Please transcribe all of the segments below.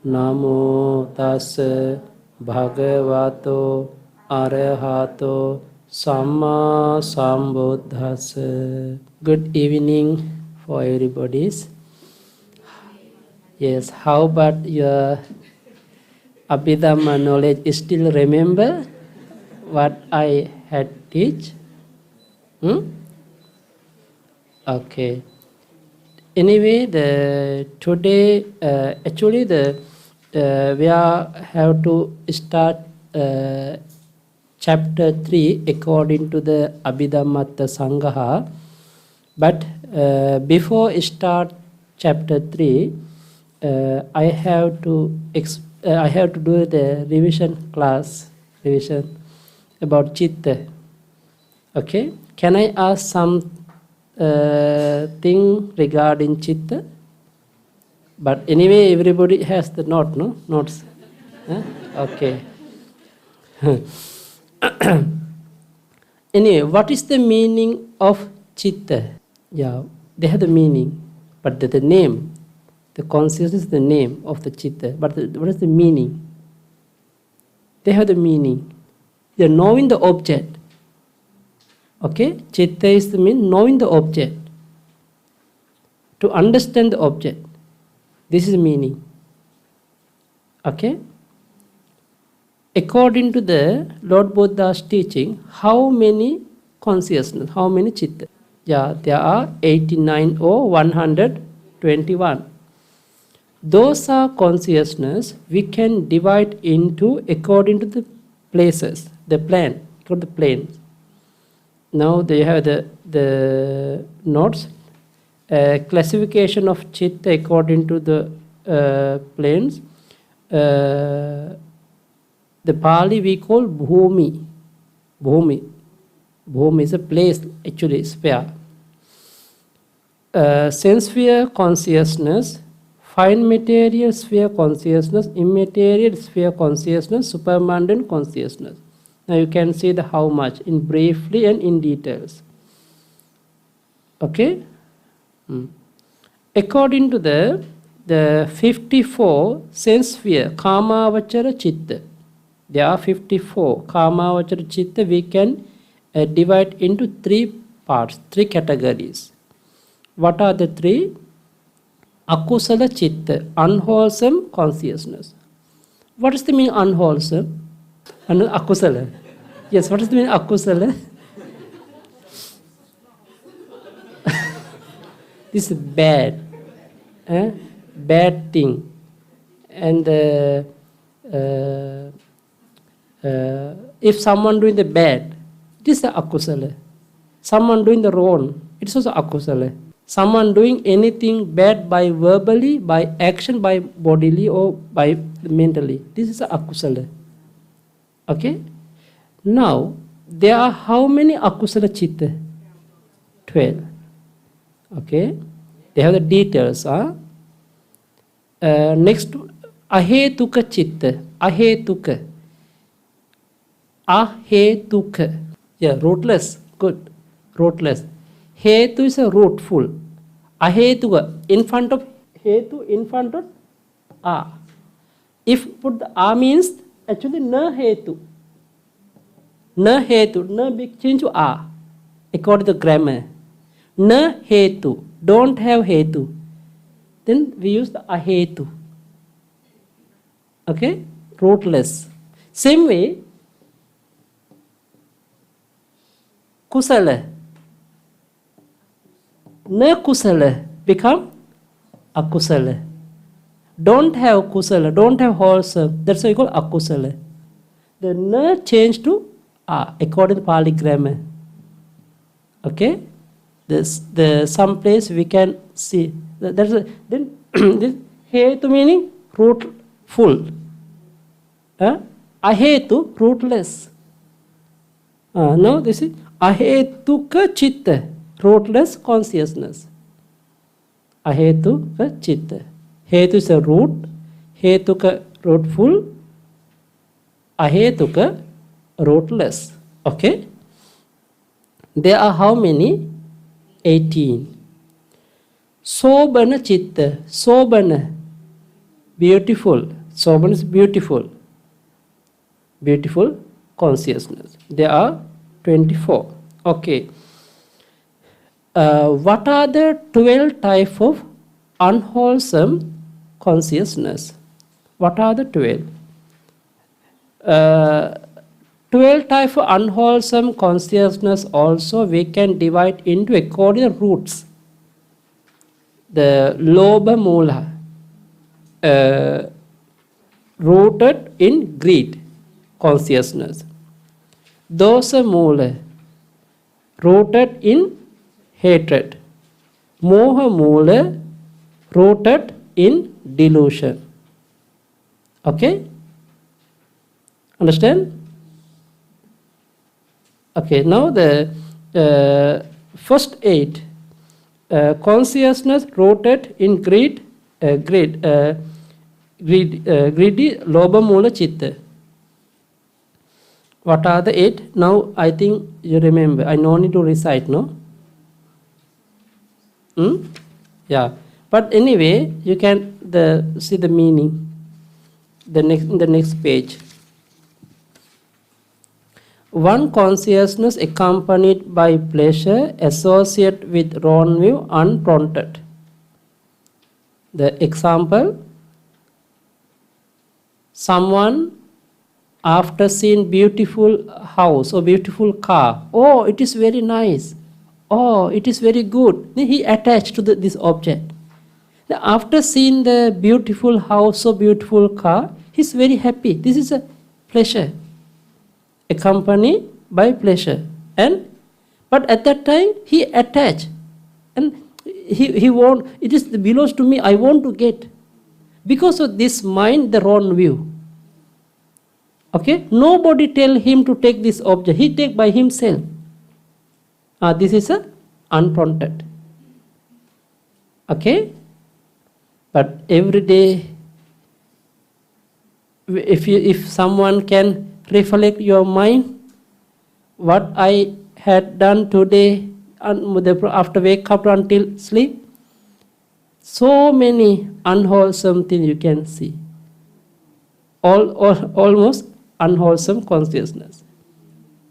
Namo tassa bhagavato arahato samma sambuddhassa. Good evening for everybody. Yes, how about your Abhidhamma knowledge? Still remember what I had teach? Okay. Anyway, today actually we have to start chapter 3 according to the Abhidhammatta Sangaha. But before start chapter 3, I have to do the revision about Chitta. Okay, can I ask some thing regarding Chitta? But anyway, everybody has the notes. Huh? Okay. Anyway, what is the meaning of Chitta? Yeah, they have the meaning, but the name, the consciousness is the name of the Chitta. But what is the meaning? They have the meaning. They are knowing the object. Okay, Chitta is the mean knowing the object. To understand the object. This is the meaning. Okay. According to the Lord Buddha's teaching, how many consciousness, how many Chitta? Yeah, there are 89 or 121. Those are consciousness we can divide into according to the places, the plane, for the planes. Now they have the notes. Classification of Chitta according to the planes. The Pali we call Bhumi. Bhumi is a place, actually sphere. Sense sphere consciousness, fine material sphere consciousness, immaterial sphere consciousness, supermundane consciousness. Now you can see the how much in briefly and in details. Okay. According to the 54 sense sphere, Kamavachara Chitta, there are 54 Kamavachara Chitta we can divide into 3 parts, 3 categories. What are the 3? Akusala Chitta, unwholesome consciousness. What is the meaning unwholesome? Akusala. Yes, what is the meaning akusala? This is bad. Bad thing. And if someone doing the bad, this is akusala. Someone doing the wrong, it's also akusala. Someone doing anything bad by verbally, by action, by bodily or by mentally, this is akusala. Okay? Now, there are how many akusala chitta? 12. Okay? They have the details. Next, ahetuka chitta. Ahetuka. Ahetuka. Yeah, rootless. Good. Rootless. Hetu is a rootful. Ahetuka. In front of hetu, in front of a. If put the a means, actually na hetu. Na hetu. Na big change to a. According to grammar. Na hetu. Don't have hetu. Then we use the ahetu. Okay? Rootless. Same way, kusala. Na kusala become akusala. Don't have kusala, don't have wholesome. That's why we call akusala. The na change to a according to Pali grammar. Okay? The some place we can see. That's a, then this hetu meaning rootful. Ahetu rootless. Now this is ahetuka chitta, rootless consciousness. Ahetuka chitta. Hetu is a root, hetuka rootful, ahetuka rootless. Okay? There are how many? 18. Sobana chitta. Sobana. beautiful. Soman is beautiful. Beautiful consciousness. There are 24. Okay. What are the 12 types of unwholesome consciousness? What are the 12? 12 types of unwholesome consciousness also we can divide into according to roots. The Lobha Mula, rooted in greed consciousness. Dosa Mula, rooted in hatred. Moha Mula, rooted in delusion. Okay? Understand? Okay, now the first 8. Consciousness rooted in greedy, lobha mula chitta. What are the 8? Now I think you remember. I no need to recite, no? Yeah. But anyway, you can see the meaning. In the next page. One consciousness accompanied by pleasure, associate with wrong view, unprompted. The example, someone after seeing beautiful house or beautiful car, oh, it is very nice, oh, it is very good. Then he attached to this object. Then after seeing the beautiful house or beautiful car, he's very happy. This is a pleasure. Accompanied by pleasure, but at that time he attached, and he want, it is belongs to me, I want to get, because of this mind the wrong view. Okay, nobody tell him to take this object, he take by himself. This is a unprompted. Okay, but every day, if someone can reflect your mind, what I had done today after wake up until sleep, so many unwholesome things you can see. Almost unwholesome consciousness.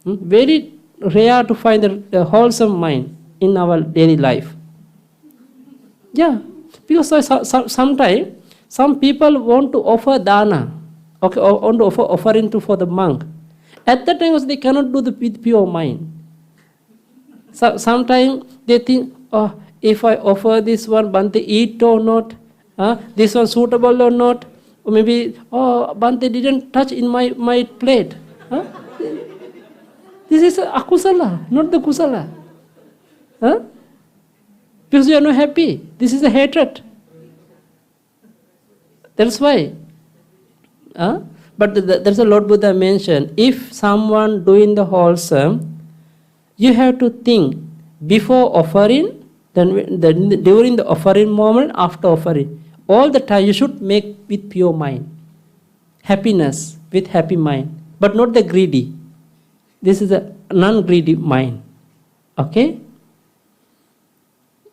Very rare to find the wholesome mind in our daily life. Yeah, because sometimes some people want to offer dana. Okay, or want to offering for the monk. At that time, they cannot do with pure mind. So, sometimes they think, oh, if I offer this one, Bhante eat or not? This one suitable or not? Or maybe, oh, Bhante didn't touch in my plate. This is akusala, not the kusala. Because you are not happy. This is a hatred. That's why. But there's a Lord Buddha mentioned, if someone doing the wholesome, you have to think before offering, then during the offering moment, after offering. All the time you should make with pure mind. Happiness with happy mind, but not the greedy. This is a non-greedy mind. Okay?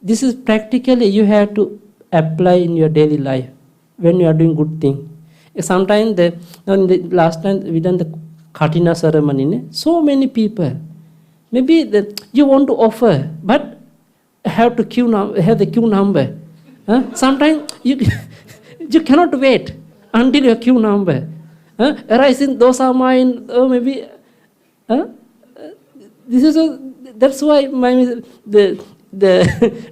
This is practically you have to apply in your daily life when you are doing good thing. Sometimes last time we done the Katina ceremony, so many people. Maybe you want to offer, but have the queue number. Sometimes you cannot wait until your queue number. Arising dosa mind, maybe. That's why the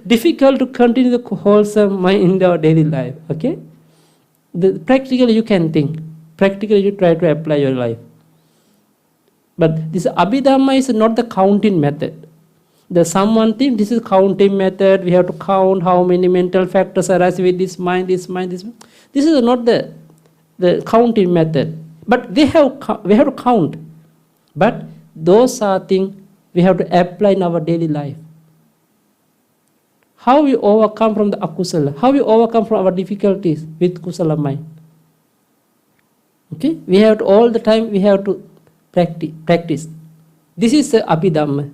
difficult to continue the wholesome mind in our daily life. Okay. Practically you can think. Practically you try to apply your life. But this Abhidhamma is not the counting method. Someone think this is counting method. We have to count how many mental factors arise with this mind, this mind, this mind. This is not the counting method. But we have to count. But those are things we have to apply in our daily life. How we overcome from the akusala? How we overcome from our difficulties with kusala mind? Okay, we have to all the time. We have to practice. This is the Abhidhamma,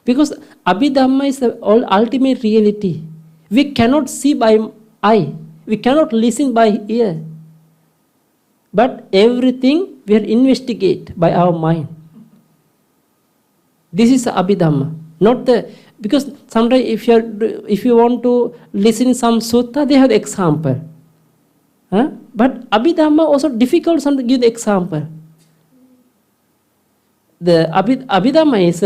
because Abhidhamma is the ultimate reality. We cannot see by eye. We cannot listen by ear. But everything we investigate by our mind. This is Abhidhamma. Not the, because sometimes if you want to listen some sutta, they have the example. Huh? But Abhidhamma also difficult to give the example. The Abhidhamma is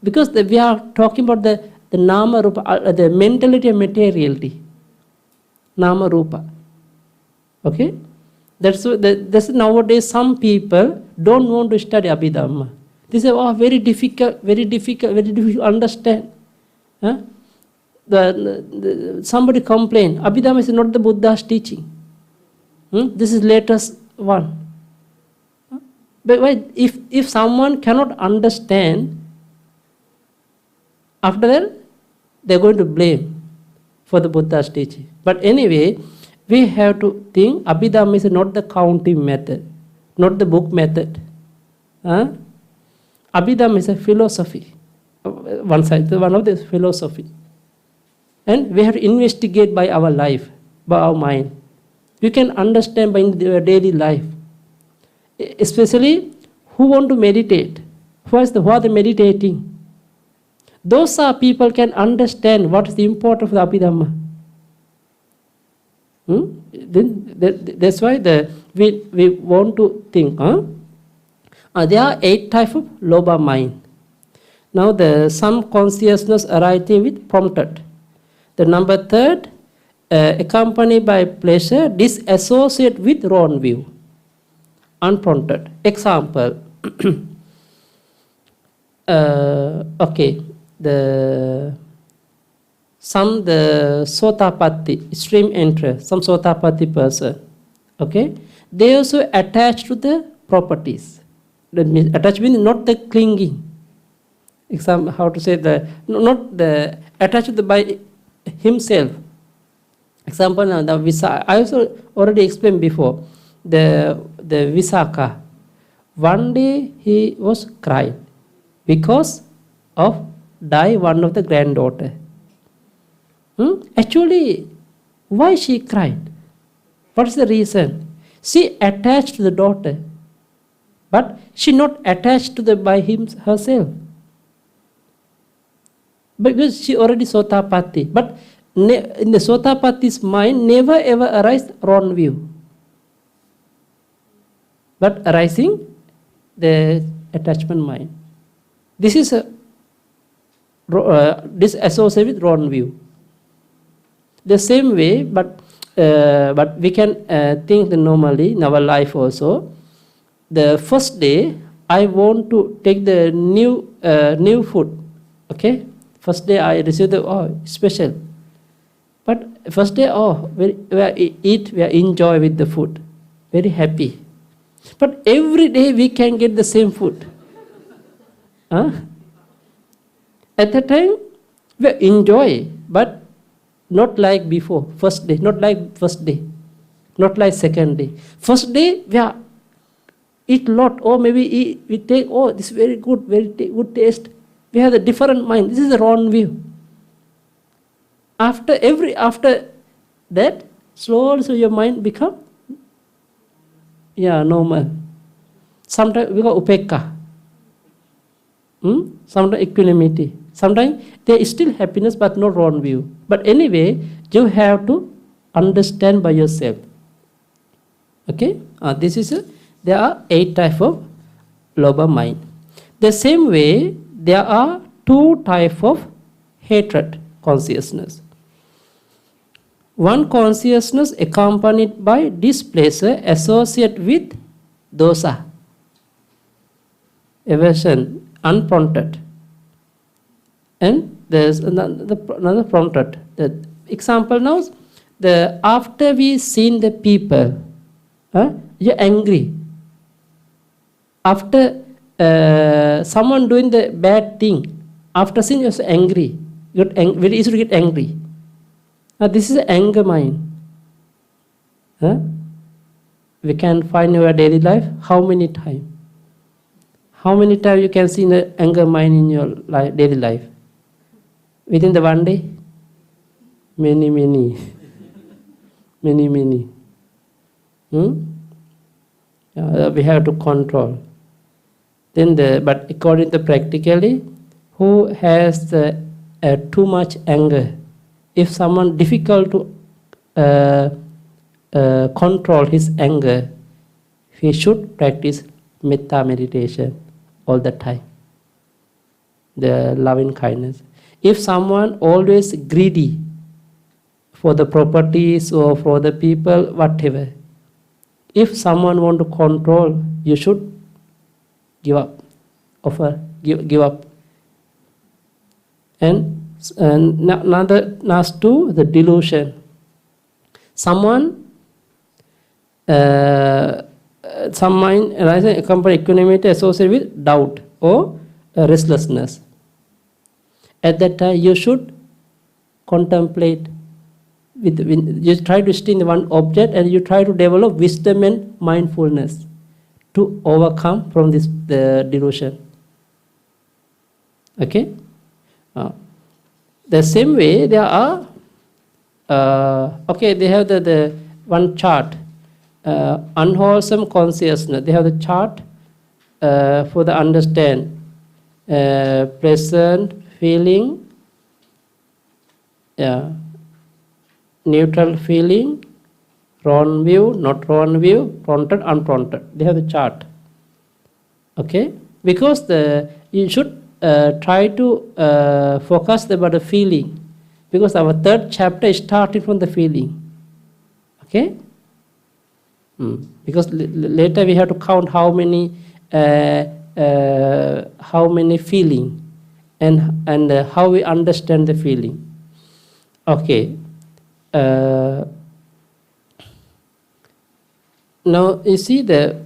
because we are talking about the Nama Rupa, the mentality and materiality. Nama Rupa. Okay? That's nowadays some people don't want to study Abhidhamma. They say, oh, very difficult to understand. Huh? Somebody complained, Abhidhamma is not the Buddha's teaching. This is latest one. But why, if someone cannot understand, after that, they're going to blame for the Buddha's teaching. But anyway, we have to think Abhidhamma is not the counting method, not the book method. Abhidhamma is a philosophy. One of the philosophy. And we have to investigate by our life, by our mind. We can understand by their daily life. Especially who want to meditate. Who are they meditating? Those are people can understand what is the importance of the Abhidhamma. That's why we want to think. There are 8 types of Lobha mind. Now some consciousness arising with prompted. The number 3, accompanied by pleasure, disassociate with wrong view. Unprompted. Example. Okay. The Sotapatti, extreme interest, some Sotapatti person. Okay. They also attach to the properties. That means attach means not the clinging. Example, how to say not the attached to by himself. Example, now the Visakha. I also already explained before. The Visakha. One day he was crying because of one of the granddaughter. Actually, why she cried? What is the reason? She attached to the daughter, but she not attached to by herself. Because she already Sotapatti. But in the Sotapatti's mind, never ever arise wrong view. But arising the attachment mind. This is disassociated with wrong view. The same way, but we can think normally in our life also. The first day, I want to take the new food. Okay, first day I receive special. But first day, we enjoy with the food, very happy. But every day we can get the same food. At that time, we enjoy, but not like before, first day, not like first day, not like second day. First day, we eat lot, or maybe we take, this is very good, very good taste. We have a different mind. This is the wrong view. After that, slowly your mind become normal. Sometimes we call upekka. Sometimes equanimity. Sometimes there is still happiness but not wrong view. But anyway, you have to understand by yourself. Okay? There are 8 types of Lobha mind. The same way, there are 2 types of hatred consciousness. One consciousness accompanied by displeasure associated with dosa, aversion, unprompted. And there's another prompted. The example now, after we seen the people, you're angry. After someone doing the bad thing, after seeing you're so angry, very easy to get angry. This is anger mind. We can find in your daily life how many times? How many times you can see the anger mind in your daily life? Within the one day? Many. Many. We have to control. Then but according to practically, who has too much anger? If someone difficult to control his anger, he should practice metta meditation all the time. The loving kindness. If someone always greedy for the properties or for the people, whatever, if someone want to control, you should give up, give up. And next to the delusion. Some mind accompany equanimity associated with doubt or restlessness. At that time, you should contemplate. You try to stay in one object and you try to develop wisdom and mindfulness to overcome from the delusion. Okay? The same way there are, they have the one chart, unwholesome consciousness. They have the chart for the understand, pleasant feeling, neutral feeling, wrong view, not wrong view, prompted, unprompted. They have the chart. Okay? Because you should try to focus about the feeling. Because our third chapter is starting from the feeling. Okay? Because later we have to count how many feeling and how we understand the feeling. Okay. Now you see the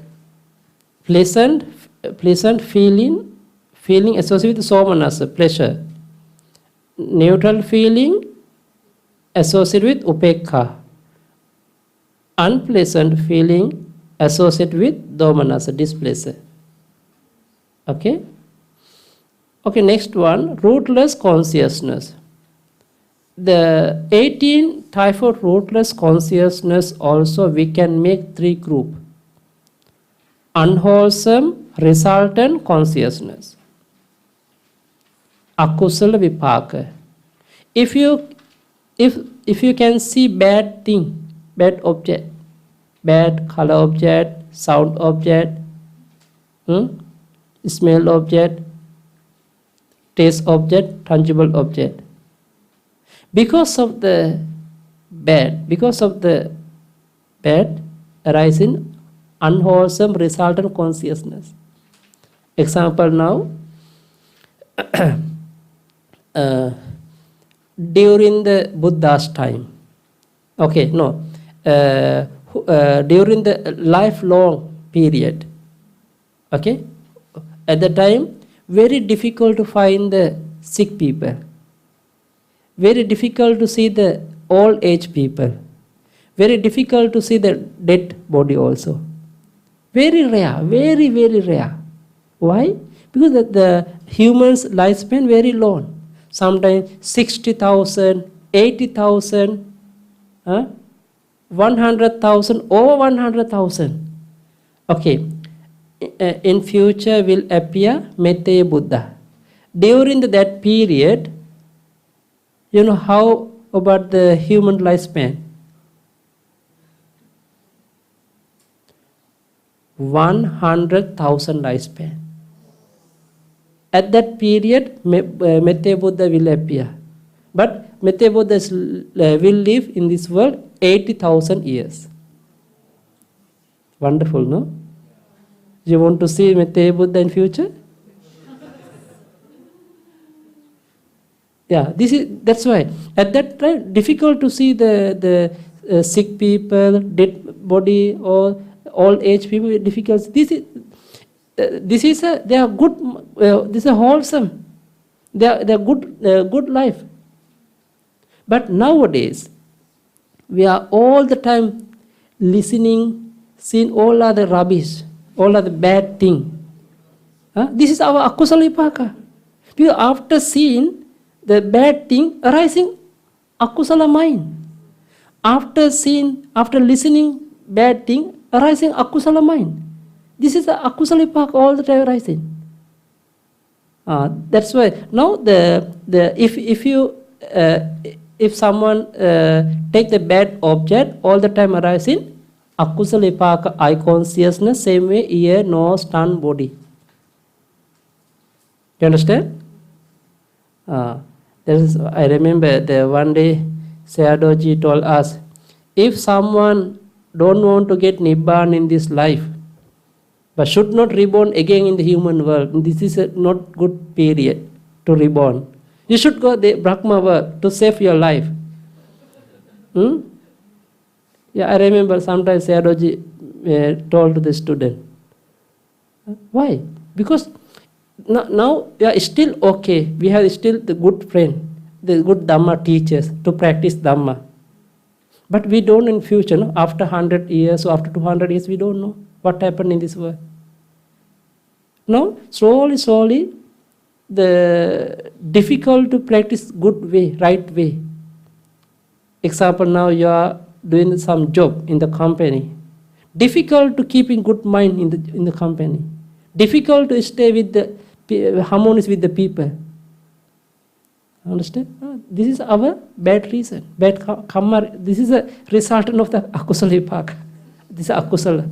pleasant feeling associated with somanasa, pleasure. Neutral feeling associated with upekha. Unpleasant feeling associated with domanasa, displeasure. Okay? Okay, next one, rootless consciousness. The 18 type of rootless consciousness also we can make 3 group. Unwholesome resultant consciousness. Akusala vipaka. If you can see bad thing, bad object, bad color object, sound object, smell object, taste object, tangible object. Because of the bad arising unwholesome resultant consciousness. Example now, during the Buddha's time, during the lifelong period, okay, at the time, very difficult to find the sick people, very difficult to see the old age people, very difficult to see the dead body also. Very rare, very, very rare. Why? Because the human's lifespan very long. Sometimes 60,000, 80,000, 100,000, over 100,000. Okay. In future will appear Metteyya Buddha. During that period, you know how about the human lifespan? 100,000 lifespan. At that period, Metteyya Buddha will appear. But Metteyya Buddha will live in this world 80,000 years. Wonderful, no? You want to see Metteyya Buddha in future? Yeah, that's why. At that time, difficult to see the sick people, dead body, or old age people. Difficult. They are good. This is wholesome. They are good life. But nowadays, we are all the time listening, seeing all other rubbish, all other bad thing. This is our akusala vipaka. Because after seeing the bad thing arising, akusala mind. After seeing, after listening bad thing, arising akusala mind. This is the akusala vipaka all the time arising. That's why now if someone take the bad object all the time arising akusala vipaka eye consciousness, same way ear, nose, tongue, body. Do you understand? I remember the one day Sayadaw told us, if someone don't want to get Nibbana in this life, but should not reborn again in the human world, this is a not good period to reborn. You should go the Brahma world to save your life. Yeah, I remember sometimes Sayadaw told to the student. Why? Because now we are still okay. We have still the good friend, the good Dhamma teachers to practice Dhamma. But we don't in future, no? After 100 years or after 200 years, we don't know what happened in this world. Now, slowly, the difficult to practice good way, right way. Example, now you are doing some job in the company. Difficult to keep in good mind in the company. Difficult to stay with the harmonious with the people. Understand? This is our bad reason, bad karma. This is a resultant of the akusala vipaka. This is akusala.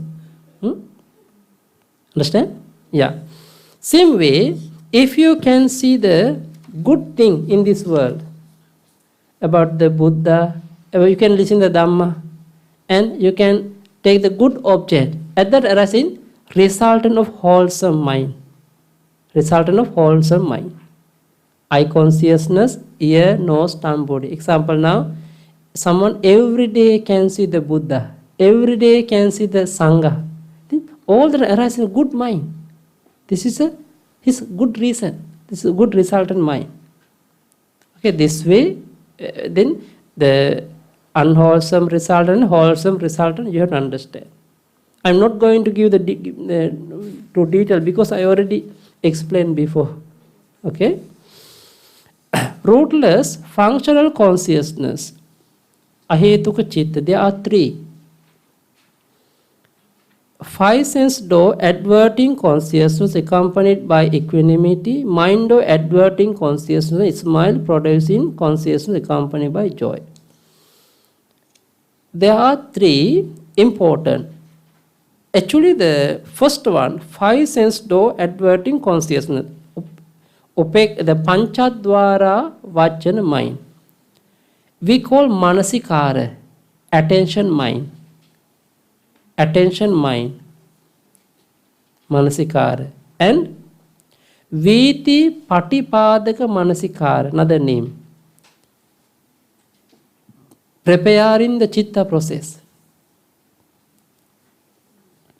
Understand? Yeah. Same way, if you can see the good thing in this world about the Buddha, you can listen to the Dhamma, and you can take the good object. At that arising, resultant of wholesome mind. Resultant of wholesome mind. Eye consciousness, ear, nose, tongue, body. Example now, someone every day can see the Buddha, every day can see the Sangha. All that arises in good mind. This is his good reason. This is a good resultant mind. Okay, this way, then the unwholesome resultant, wholesome resultant, you have to understand. I'm not going to give the to detail because I already explained before. Okay. Rootless functional consciousness, ahetuka chitta, there are three. Five sense door adverting consciousness accompanied by equanimity, mind door adverting consciousness, smile producing consciousness accompanied by joy. There are three important. Actually, the first one, five sense door adverting consciousness. The Panchadvara Vajjana mind. We call Manasikara, attention mind. Attention mind. Manasikara. And Viti Patipadaka Manasikara, another name. Preparing the Chitta process.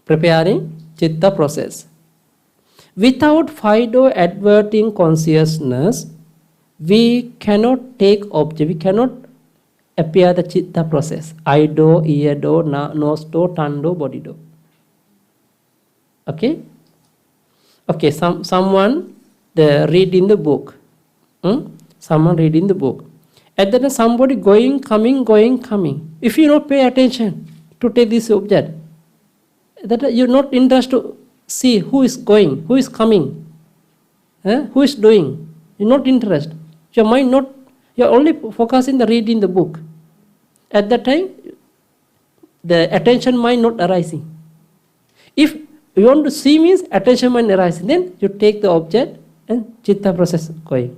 Preparing Chitta process. Without five-door adverting consciousness, we cannot take object, we cannot appear the chitta process. Eye door, ear door, nose door, tongue door, body door. Okay? Okay, someone read in the book. Someone read in the book. And then somebody going, coming. If you don't pay attention to take this object, that you're not interested to see who is going, who is coming, who is doing. You're not interested. Your mind not, you're only focusing the reading the book. At that time, the attention mind not arising. If you want to see means attention mind arising, then you take the object and chitta process going.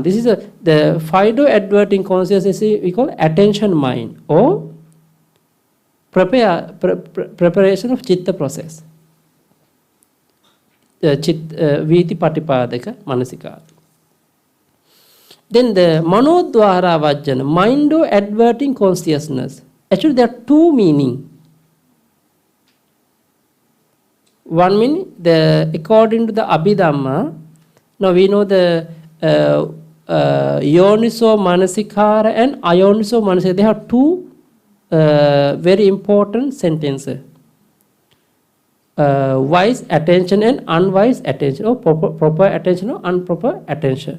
This is the five-door adverting consciousness we call attention mind or preparation of chitta process. Viti Patipadaka Manasikara. Then the Manodvara Vajjana, mind or adverting consciousness. Actually, there are two meanings. One meaning, according to the Abhidhamma, now we know the Yoniso Manasikara and Ayoniso Manasikara. They have two very important sentences. Wise attention and unwise attention, or proper attention or improper attention.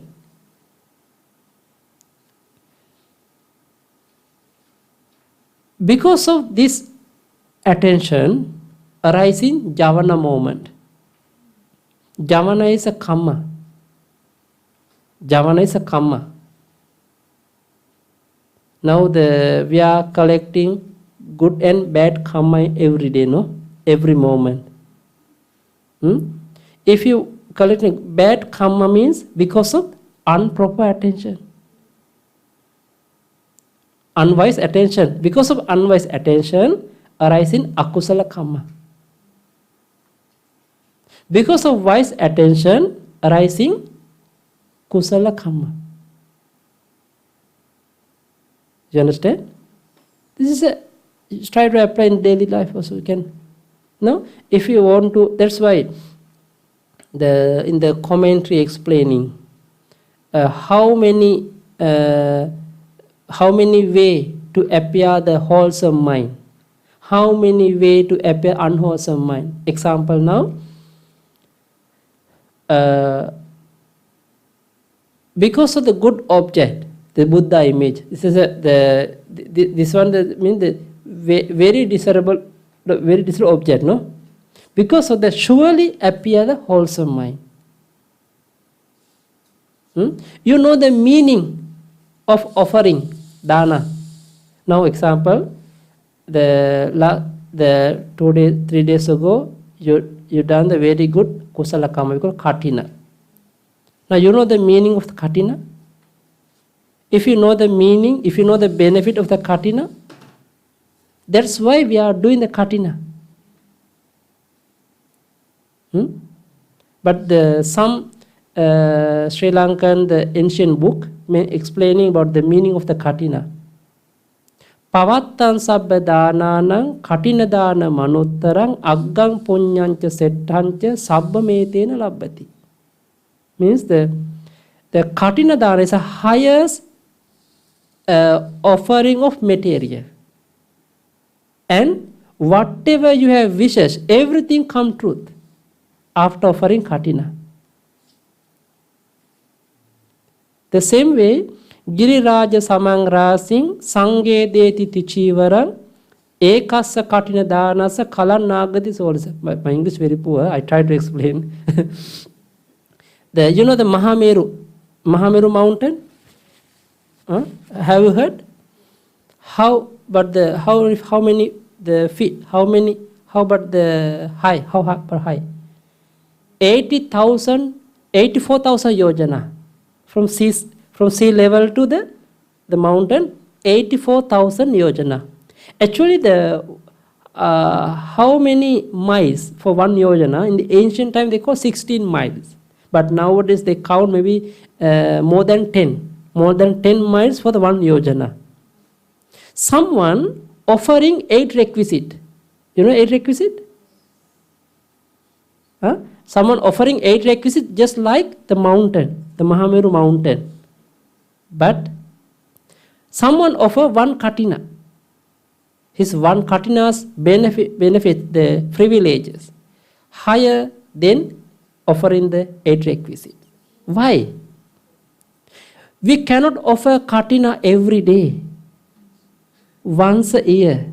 Because of this attention arising Javana moment. Javana is a kamma. Javana is a kamma. Now we are collecting good and bad karma every day, no? Every moment. If you collecting bad karma means because of improper attention. Unwise attention. Because of unwise attention arising akusala karma. Because of wise attention arising kusala karma. You understand? This is try to apply in daily life also. You can. No, if you want to. That's why in the commentary explaining how many way to appear the wholesome mind, how many way to appear unwholesome mind. Example now. Because of the good object, the Buddha image. This is this one means the very desirable object, no? Because of that surely appear the wholesome mind. You know the meaning of offering dana. Now example, the 3 days ago you done the very good kusala karma, we call katina. Now you know the meaning of the katina. If you know the meaning, if you know the benefit of the katina, that's why we are doing the katina. But some Sri Lankan, the ancient book, explaining about the meaning of the katina. Pavattan sabba dananang katina dana manuttarang aggang punyancha setthancha sabba metena labbati. Means the katina dana is the highest offering of material. And whatever you have wishes, everything come truth after offering katina. The same way, Giriraja Samangrasing Sange Deti Tichivaram Ekasa Katina Danasa Kalan Nagati Souls. My English very poor, I try to explain. You know the Mahameru mountain? Have you heard? How many the feet? How about the high? How high per high? 84,000 yojana from sea level to the mountain. 84,000 yojana. Actually, how many miles for one yojana? In the ancient time, they call 16 miles. But nowadays they count maybe more than 10 miles for the one yojana. Someone offering 8 requisite. You know 8 requisite? Someone offering 8 requisite just like the mountain, the Mahameru mountain. But someone offer 1 katina. His 1 katina's benefit the privileges higher than offering the 8 requisite. Why? We cannot offer katina every day. Once a year.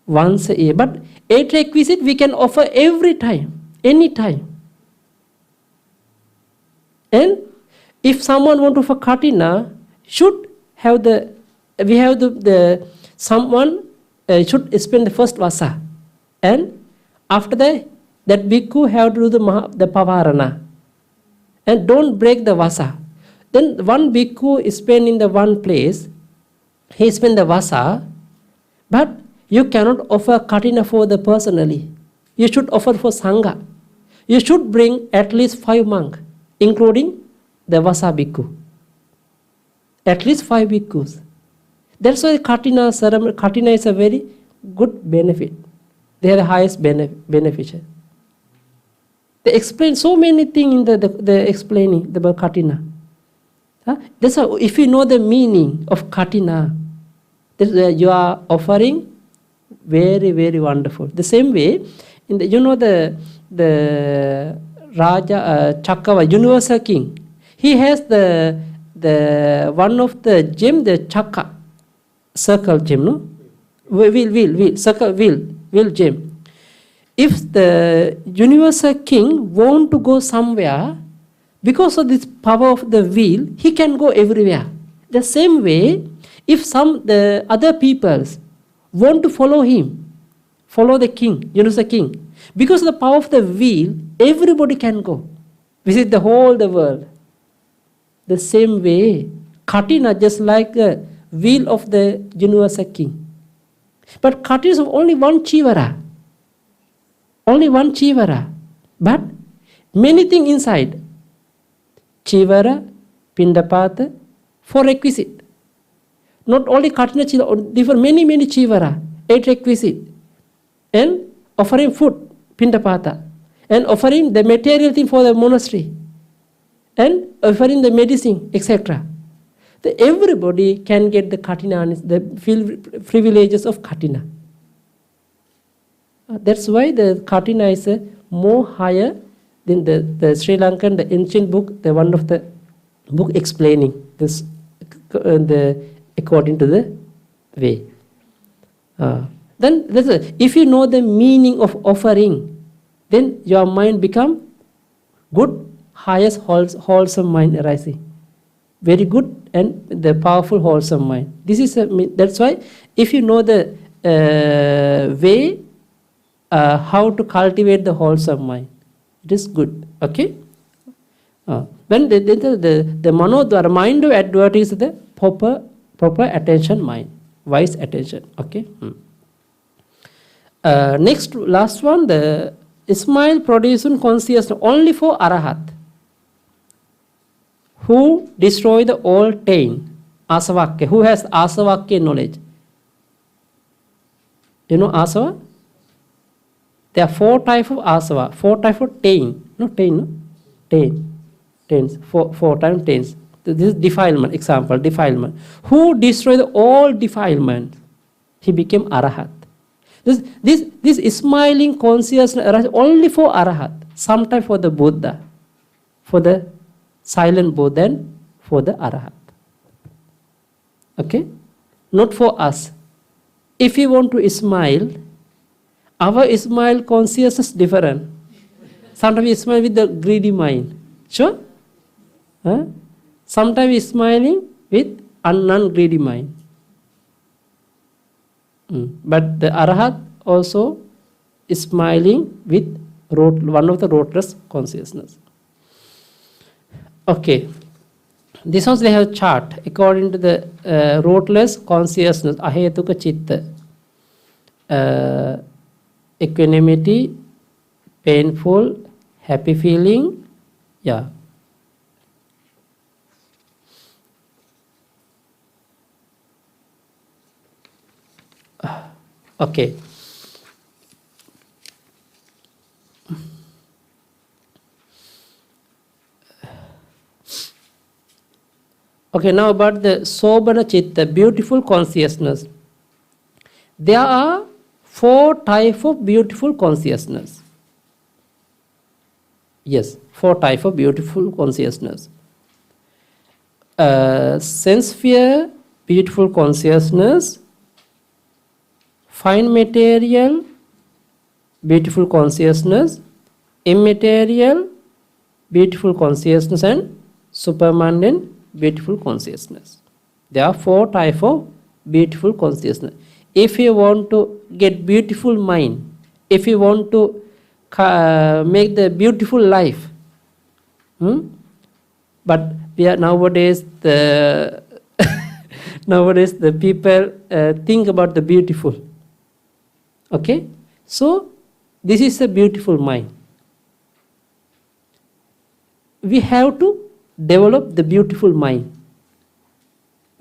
But 8 requisite we can offer every time, any time. And if someone want to offer katina, should have someone should spend the first vasa, and after that bhikkhu have to do the pavarana, and don't break the vasa. Then one bhikkhu is spend in the one place, he spend the vasa, but you cannot offer katina for the personally. You should offer for sangha. You should bring at least 5 monks, including the vasa bhikkhu. At least 5 bhikkhus. That's why katina is a very good benefit. They are the highest beneficial. They explain so many things in the explaining about katina. That's how, if you know the meaning of katina, you are offering very, very wonderful. The same way, the Raja Chakava, universal king, he has the one of the gem, the chakra, circle gem, no? Circle will, Jim. If the universal king want to go somewhere, because of this power of the will, he can go everywhere. The same way, if the other peoples want to follow him, follow the king, universal king, because of the power of the will, everybody can go, visit the whole the world. The same way, Katina just like the will of the universal king. But Katina is only one Chivara. Only one Chivara. But many things inside. Chivara, Pindapata, 4 requisite. Not only Katina Chivara, different many Chivara, 8 requisite. And offering food, Pindapata. And offering the material thing for the monastery. And offering the medicine, etc. Everybody can get the Katina, the privileges of Katina. That's why the Katina is more higher than the Sri Lankan, the ancient book, the one of the book explaining this according to the way. Then if you know the meaning of offering, then your mind become good, highest wholesome mind arising. Very good and the powerful wholesome mind. This is that's why if you know the way how to cultivate the wholesome mind, it is good. Okay. When the manodwara, mind of advert is the proper attention mind, wise attention. Okay. Next, last one, the Ismail producing consciousness only for Arahat, who destroy the old taint, asavakya, who has asavakya knowledge. You know asava? There are 4 types of asava, 4 types of taint. No taint, no? Taints. 4 times taints. This is defilement, example, defilement. Who destroy the all defilement? He became Arahat. This smiling consciousness arises only for Arahat, sometimes for the Buddha, for the silent Buddha, and for the Arahat. Okay? Not for us. If you want to smile, our smile consciousness different. Sometimes we smile with the greedy mind. Sure? Sometimes we smiling with non-greedy mind. But the Arahat also is smiling with one of the rotless consciousness. Okay. This also they have chart according to the rotless consciousness, ahetuka chitta, equanimity, painful, happy feeling, yeah. Okay. Okay, now about the Sobhana Chitta, beautiful consciousness. There are 4 types of beautiful consciousness. Yes, 4 types of beautiful consciousness. Sense sphere, beautiful consciousness. Fine material, beautiful consciousness. Immaterial, beautiful consciousness. And supermundane, beautiful consciousness. There are 4 types of beautiful consciousness. If you want to get beautiful mind, if you want to make the beautiful life, but we are nowadays the people think about the beautiful. Okay, so this is a beautiful mind. We have to develop the beautiful mind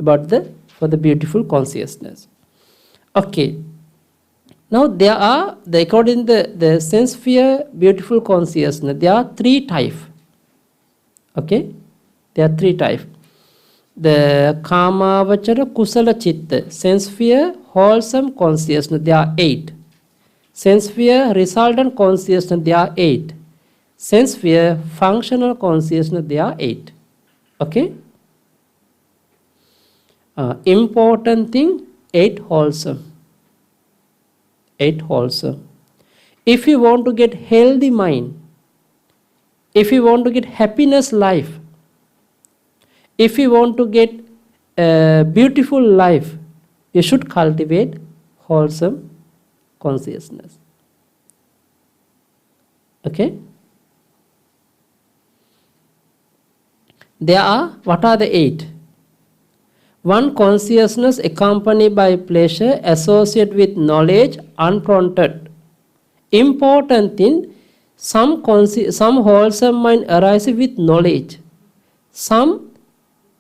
for the beautiful consciousness. Okay. Now there are according to the sense sphere beautiful consciousness, there are 3 types. Okay, there are 3 types. The Kamavachara Kusala Chitta, sense sphere wholesome consciousness, there are 8. Sense sphere resultant consciousness, there are 8. Sense sphere functional consciousness, there are 8. Okay. Important thing, 8 wholesome. 8 wholesome. If you want to get healthy mind, if you want to get happiness life, if you want to get a beautiful life, you should cultivate wholesome consciousness. Okay? What are the 8? 1. Consciousness accompanied by pleasure, associated with knowledge, unprompted. Important thing, some wholesome mind arises with knowledge. Some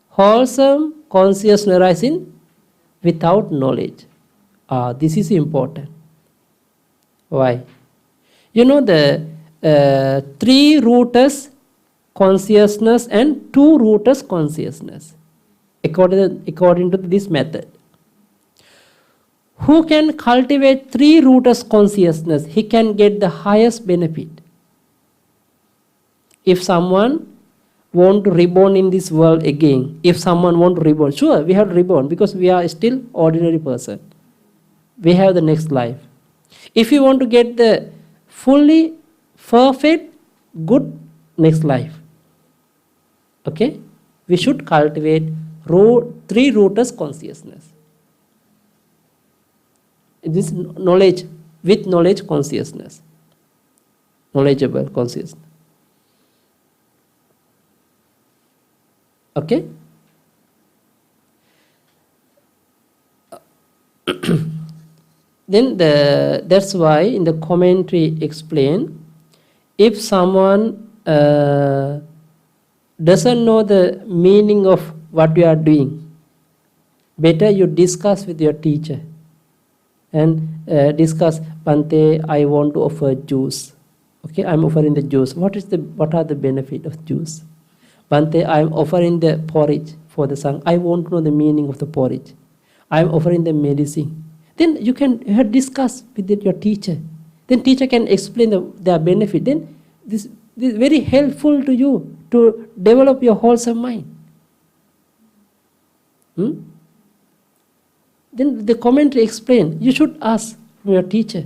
wholesome consciousness arising without knowledge. This is important. Why? You know the 3 rooters consciousness and 2 rooters consciousness, according to this method. Who can cultivate 3 rooters consciousness, he can get the highest benefit. If someone want to reborn in this world again, if someone want to reborn, sure, we have to reborn because we are still ordinary person. We have the next life. If you want to get the fully perfect, good next life, okay, we should cultivate 3 rooters consciousness. This knowledge, with knowledge consciousness, knowledgeable consciousness. Okay? Then that's why in the commentary explain, if someone doesn't know the meaning of what you are doing, better you discuss with your teacher and discuss, Bhante, I want to offer juice. Okay, I'm offering the juice. What are the benefit of juice? Bhante, I'm offering the porridge for the son. I want to know the meaning of the porridge. I'm offering the medicine. Then you can discuss with your teacher. Then teacher can explain their benefit. Then this is very helpful to you to develop your wholesome mind. Then the commentary explain. You should ask your teacher.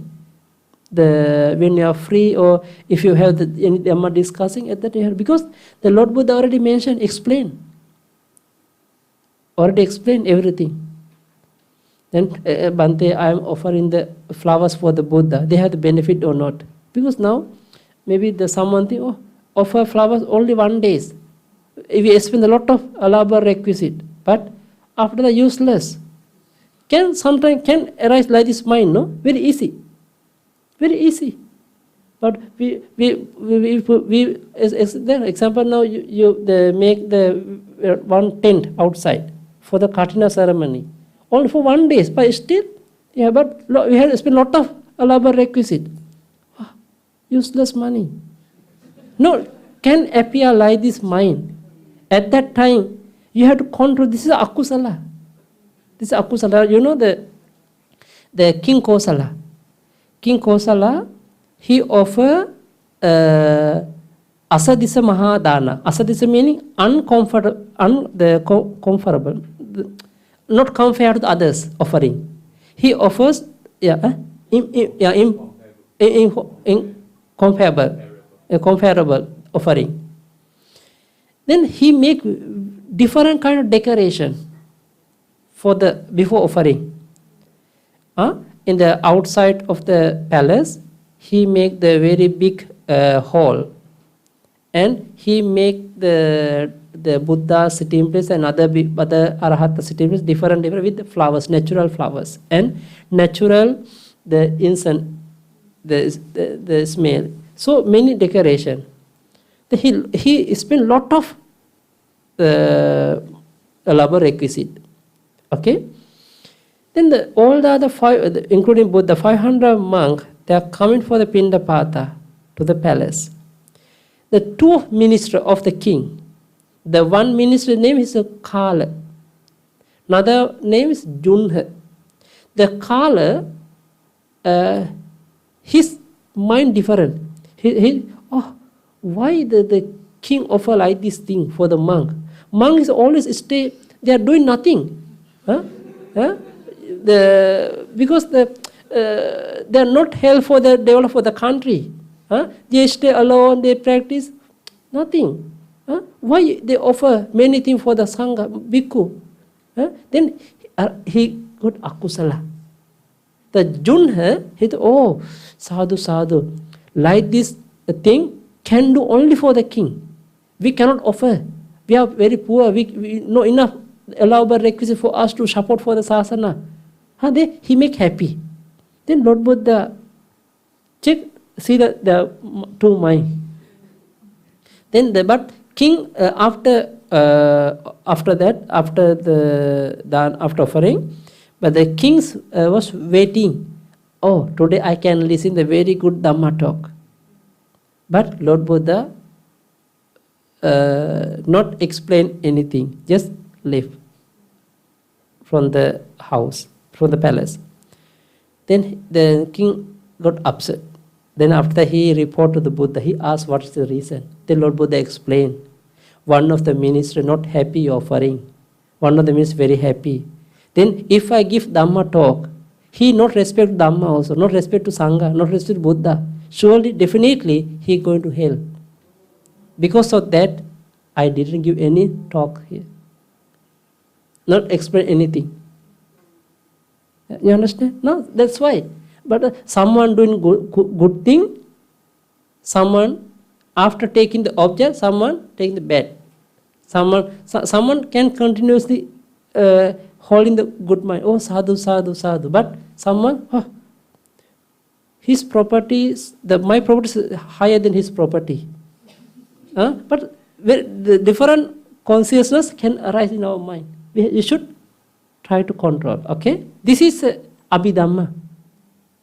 When you are free, or if you have any Dhamma discussing at that time, because the Lord Buddha already mentioned, already explained everything. Then Bhante, I am offering the flowers for the Buddha. They have the benefit or not? Because now maybe someone think, offer flowers only 1 day. If we spend a lot of labor requisite, but after the useless, sometimes can arise like this mind, no? Very easy. Very easy. But we as the example now, they make the one tent outside for the Kathina ceremony. Only for 1 day, but still, but we have to spend a lot of labor requisite. Useless money. No, can appear like this mind. At that time, you have to control. This is akusala. This is akusala. You know the King Kosala. King Kosala, he offered asadisa mahadana. Asadisa meaning uncomfortable, comfortable, not compared to others offering. He offers comparable offering. Then he make different kind of decoration for before offering. In the outside of the palace, he make the very big hall, and he make the Buddha sitting place and other Arahata sitting place different with the flowers, natural flowers, and natural the incense, the smell. So many decoration. He spent lot of labor requisite. Okay. Then all the other 5, including Buddha, 500 monks, they are coming for the Pindapata to the palace. The 2 ministers of the king, the one minister name is Kala, another name is Junha. The Kala, his mind different. Why the king offer like this thing for the monk? Monk is always they are doing nothing. Because they are not help for the development of the country. They stay alone, they practice nothing. Why they offer many things for the Sangha, Bhikkhu? Then he got akusala. The Junha, he thought, oh, sadhu, sadhu, like this thing can do only for the king. We cannot offer. We are very poor. We know enough allowable requisite for us to support for the sasana. He make happy. Then Lord Buddha see the two mind. Then but king after that, after offering, but the kings was waiting. Oh, today I can listen the very good Dhamma talk. But Lord Buddha not explain anything, just left from the house, from the palace. Then the king got upset. Then after he reported to the Buddha, he asked what's the reason. Then Lord Buddha explained. One of the ministers not happy offering. One of the ministers very happy. Then if I give Dhamma talk, he not respect Dhamma also, not respect to Sangha, not respect Buddha. Surely, definitely, he going to hell. Because of that, I didn't give any talk here. Not explain anything. You understand? No, that's why. But someone doing good thing, someone after taking the object, someone taking the bad. Someone can continuously hold in the good mind. Oh, sadhu, sadhu, sadhu. But someone, his property, my property is higher than his property. But the different consciousness can arise in our mind. You should try to control. Okay? This is Abhidhamma.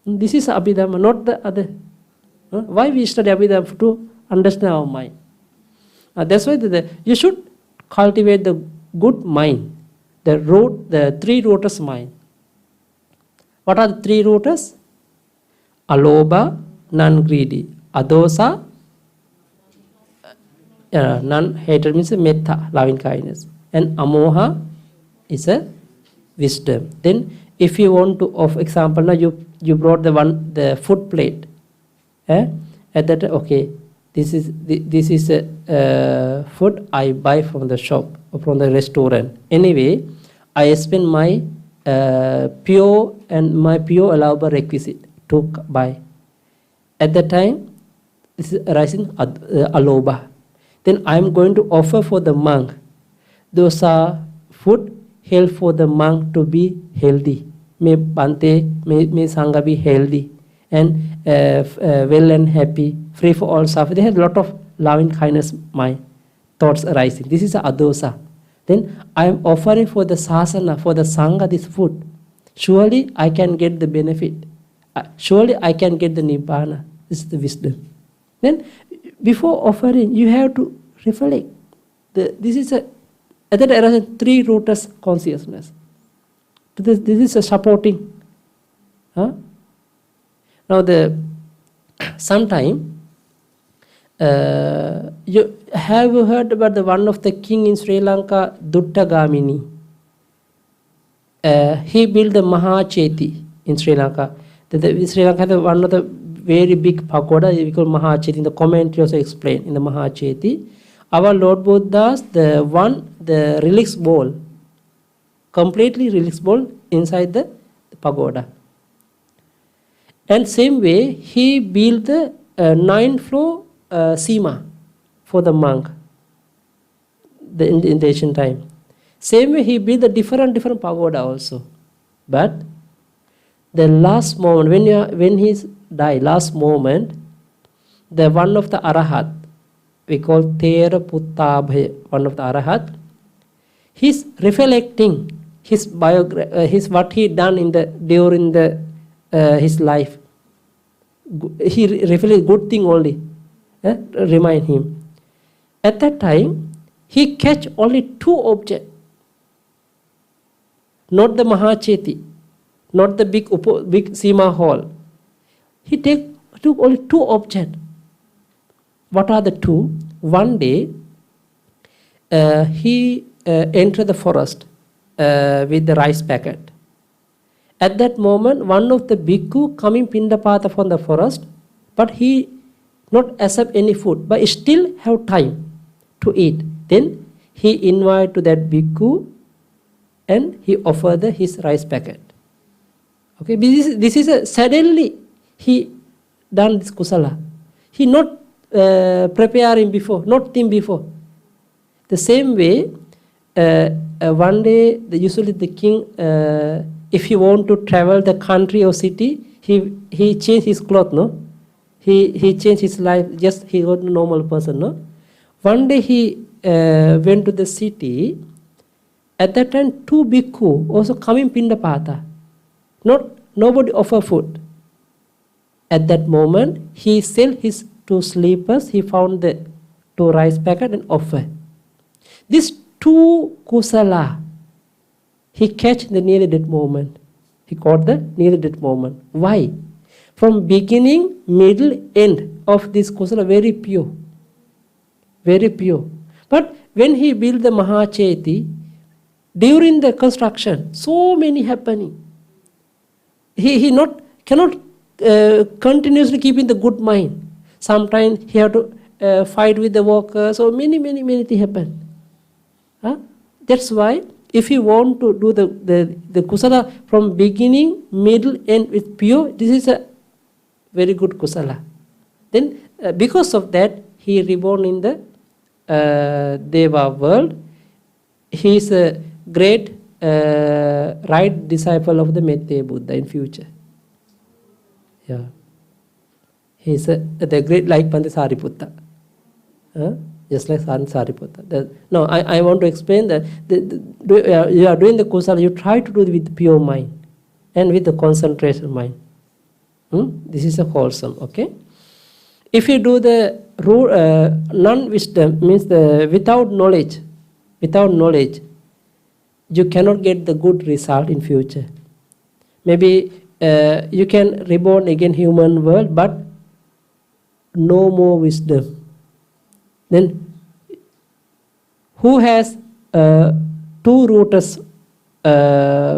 This is Abhidhamma, not the other. Why we study Abhidhamma? To understand our mind. That's why you should cultivate the good mind, the three rooters mind. What are the three rooters? Alobha, non-greedy. Adosa, non-hatred means metta, loving kindness. And amoha is a wisdom. Then if you want to, of example, now you brought the food plate. At that, okay, this is a food I buy from the shop or from the restaurant. Anyway, I spend my pure allowable requisite to buy. At that time, this is arising alobha. Then I am going to offer for the monk. Those are food help for the monk to be healthy. May Bhante, may Sangha be healthy and well and happy, free for all suffering. They have a lot of loving kindness mind, thoughts arising. This is adosa. Then I am offering for the sasana, for the Sangha, this food. Surely I can get the benefit. Surely I can get the Nibbana. This is the wisdom. Then before offering, you have to reflect. This is at that arises three rooters consciousness. This is a supporting. Now sometime you have heard about the one of the king in Sri Lanka, Duttagamini. He built the Mahacheti in Sri Lanka. Sri Lanka has one of the very big pagoda we call Mahacheti. In the commentary also explained in the Mahacheti. Our Lord Buddha's the relics bowl, completely relics bowl inside the pagoda. And same way he built the 9th-floor sima for the monk in the ancient time. Same way he built the different pagoda also. But the last moment when he died, last moment, the one of the Arahat, we call Thera Puttabhaya, one of the Arahat, he's reflecting his what he done during his life. He reflects good thing only. Remind him. At that time, he catch only 2 objects. Not the Mahacheti, not the big Sima hall. He took only 2 objects. What are the 2? One day, he entered the forest with the rice packet. At that moment, one of the bhikkhu coming pindapata from the forest, but he not accept any food, but still have time to eat. Then he invite to that bhikkhu and he offer his rice packet. Okay, this is a suddenly he done this kusala. He not preparing before, not think before. The same way, one day usually the king, if he want to travel the country or city, he change his cloth, no? He changed his life, just he was a normal person, no? One day he went to the city. At that time, two bhikkhu also coming pindapata. Nobody offer food. At that moment, he sell his two sleepers. He found the two rice packet and offer. These two kusala, he catch the nearly dead moment. He caught the nearly dead moment. Why? From beginning, middle, end of this kusala very pure. Very pure. But when he built the Mahacheti, during the construction, so many happening. He cannot continuously keep in the good mind. Sometimes he have to fight with the workers, so many things happen. That's why if you want to do the kusala from beginning, middle, end with pure, this is a very good kusala. Then because of that, he reborn in the Deva world. He is a great right disciple of the Mette Buddha in future. Yeah. He is the great like Bhante Sariputta. Just like Sariputta. No, I want to explain that you are doing the kusala, you try to do it with pure mind and with the concentration mind. This is a wholesome, okay? If you do the non-wisdom, means without knowledge, you cannot get the good result in future. Maybe you can reborn again human world, but no more wisdom. Then who has two-rooters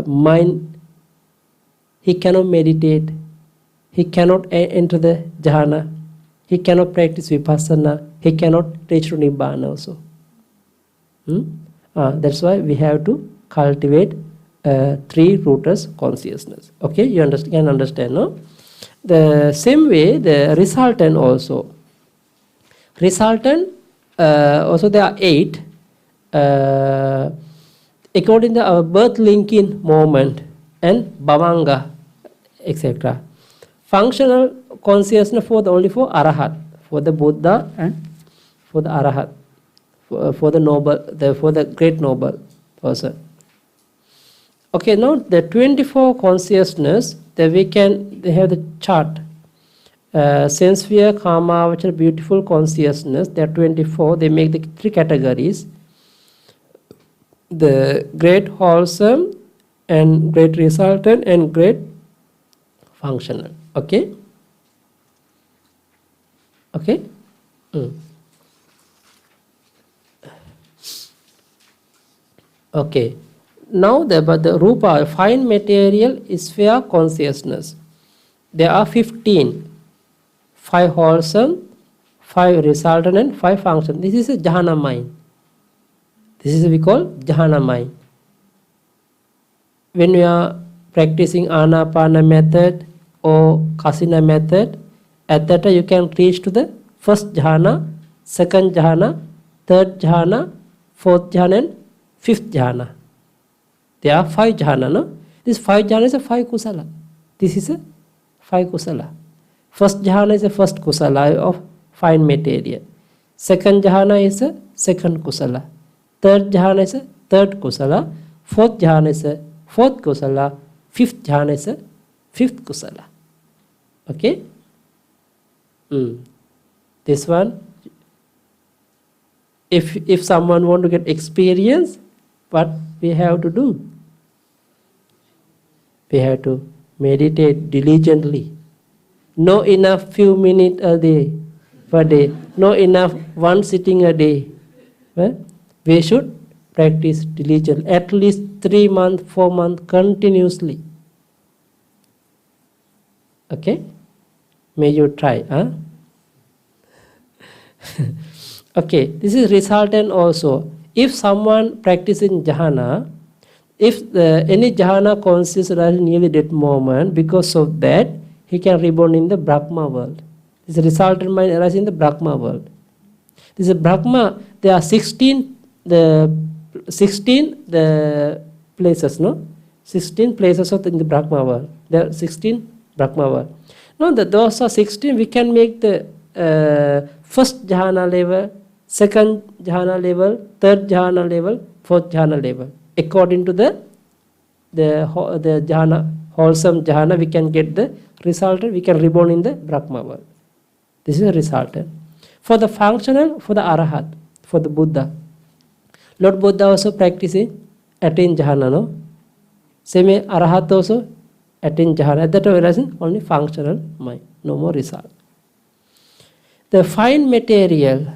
mind, he cannot meditate, he cannot enter the jhana, he cannot practice vipassana, he cannot reach to nibbana also. That's why we have to cultivate three-rooters consciousness. Okay, you can understand, no? The same way, the resultant also. Resultant, also there are 8. According to our birth linking moment and bhavanga, etc. Functional consciousness only for Arahat, for the Buddha and for the Arahat, for the noble, for the great noble person. Okay, now the 24 consciousness, they have the chart. Sense sphere, karma, which are beautiful consciousness, there are 24. They make the 3 categories: the great wholesome, and great resultant, and great functional. Okay. Okay. Okay. Now the rupa, fine material sphere consciousness. There are 15. 5 wholesome, 5 resultant, and 5 function. This is a jhana mind. This is what we call jhana mind. When we are practicing anapana method or kasina method, at that time you can reach to the first jhana, second jhana, third jhana, fourth jhana, and fifth jhana. There are 5 jhana, no? This 5 jhana is a 5 kusala. This is a 5 kusala. First jhana is the first kusala of fine material. Second jhana is a second kusala. Third jhana is a third kusala. Fourth jhana is a fourth kusala. Fifth jhana is a fifth kusala. Okay? This one, if someone want to get experience, what we have to do? We have to meditate diligently. No enough few minutes a day, per day. No enough one sitting a day. We should practice diligently, at least 3 months, 4 months continuously. Okay, may you try. Huh? Okay, this is resultant also. If someone practicing jhana, if any jhana conscious arising nearly dead moment, because of that, he can reborn in the Brahma world. This resultant mind arising in the Brahma world. This is Brahma. There are 16 the places, no? 16 places in the Brahma world. There are 16 Brahma world. No, those are 16. We can make the first jhana level, second jhana level, third jhana level, fourth jhana level. According to the jhana, wholesome jhana, we can get the resultant. We can reborn in the Brahma world. This is a resultant. For the functional, for the Arahat, for the Buddha. Lord Buddha also practicing attain jhana, no? Same Arahat also attain jhana. At that time, only functional mind, no more result. The fine material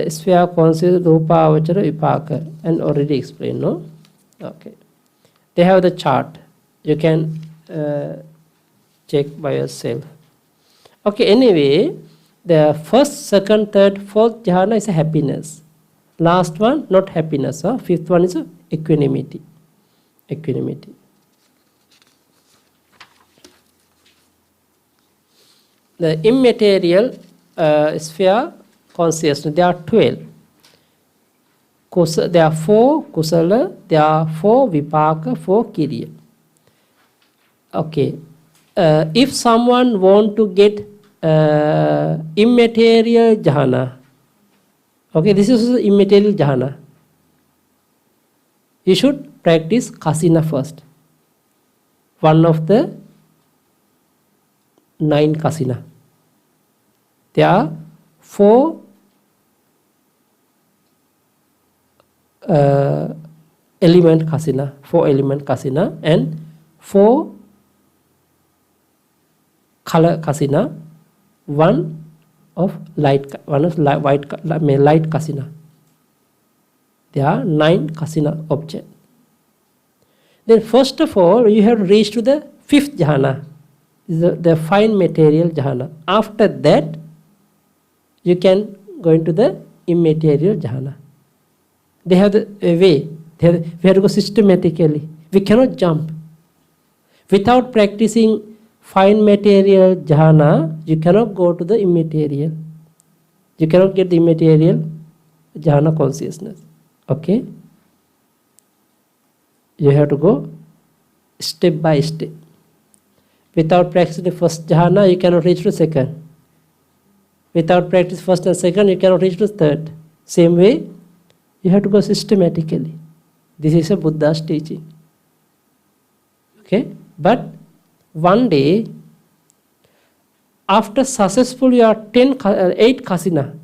sphere consists Rupa, Avachara, Vipaka, and already explained, no? Okay. They have the chart. You can check by yourself. Okay, anyway, the first, second, third, fourth jhana is a happiness. Last one, not happiness. Fifth one is equanimity. Equanimity. The immaterial sphere consciousness, there are 12. There are 4 kusala, there are 4 vipaka, 4 kiriya. Okay. If someone want to get immaterial jhana, okay, this is immaterial jhana. You should practice kasina first. One of the 9 kasina. There are 4 element kasina, 4 element kasina, and 4 color kasina, one of light kasina. There are 9 kasina objects. Then first of all, you have to reach to the 5th jhana, the fine material jhana. After that, you can go into the immaterial jhana. They have the way. We have to go systematically. We cannot jump. Without practicing fine material jhana, you cannot go to the immaterial. You cannot get the immaterial jhana consciousness. Okay? You have to go step by step. Without practicing the first jhana, you cannot reach to second. Without practice first and second, you cannot reach to third. Same way, you have to go systematically. This is a Buddha's teaching. Okay? But one day, after successful your 8 kasina,